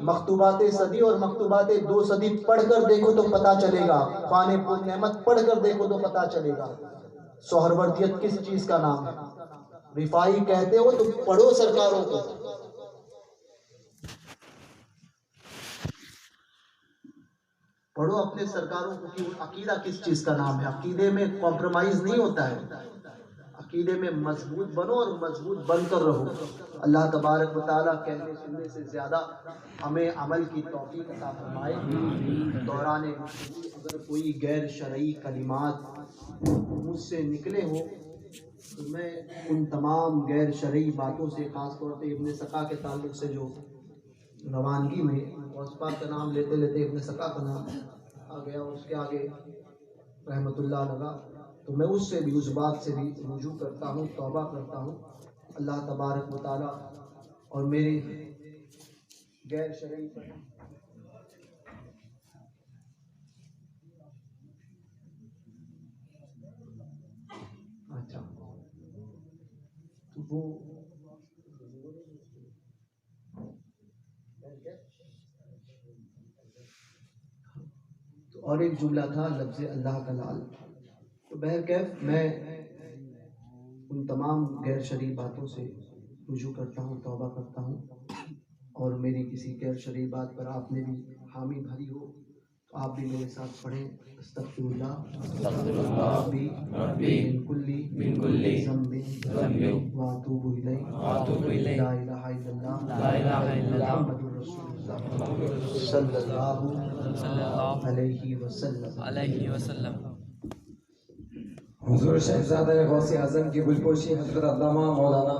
Speaker 1: مکتوبات صدی اور مکتوبات 2 صدی پڑھ کر دیکھو تو پتہ چلے گا، خوان پر نعمت پڑھ کر دیکھو تو پتہ چلے گا سہروردیت کس چیز کا نام ہے۔ رفاعی کہتے ہو تو پڑھو سرکاروں کو، پڑھو اپنے سرکاروں کو کہ عقیدہ کس چیز کا نام ہے۔ عقیدے میں کمپرومائز نہیں ہوتا ہے، عقیدے میں مضبوط بنو اور مضبوط بن کر رہو۔ اللہ تبارک و تعالیٰ کہنے سننے سے زیادہ ہمیں عمل کی توفیق عطا فرمائے۔ دوران اگر کوئی غیر شرعی کلمات مجھ سے نکلے ہو تو میں ان تمام غیر شرعی باتوں سے، خاص طور پہ ابن سقا کے تعلق سے جو روانگی میں غوث پاک کا نام لیتے لیتے ابن سقا کا نام آ گیا اور اس کے آگے رحمت اللہ لگا، تو میں اس سے بھی، اس بات سے بھی رجوع کرتا ہوں، توبہ کرتا ہوں اللہ تبارک و تعالیٰ اور میری غیر شرعی اچھا تو وہ اور ایک جملہ تھا لفظ اللہ کا لال. تو بہرکیف میں ان تمام غیر شرعی باتوں سے رجوع کرتا ہوں، توبہ کرتا ہوں، اور میری کسی غیر شرعی بات پر آپ نے بھی حامی بھری ہو تو آپ بھی میرے ساتھ پڑھیں استغفر اللہ ربی من کل ذنب واتوب الیہ لا الہ الا اللہ محمد رسول اللہ صلی اللہ
Speaker 2: علیہ وسلم.
Speaker 3: حضور شہزادہ غوث اعظم کی گلپوشی حضرت علامہ مولانا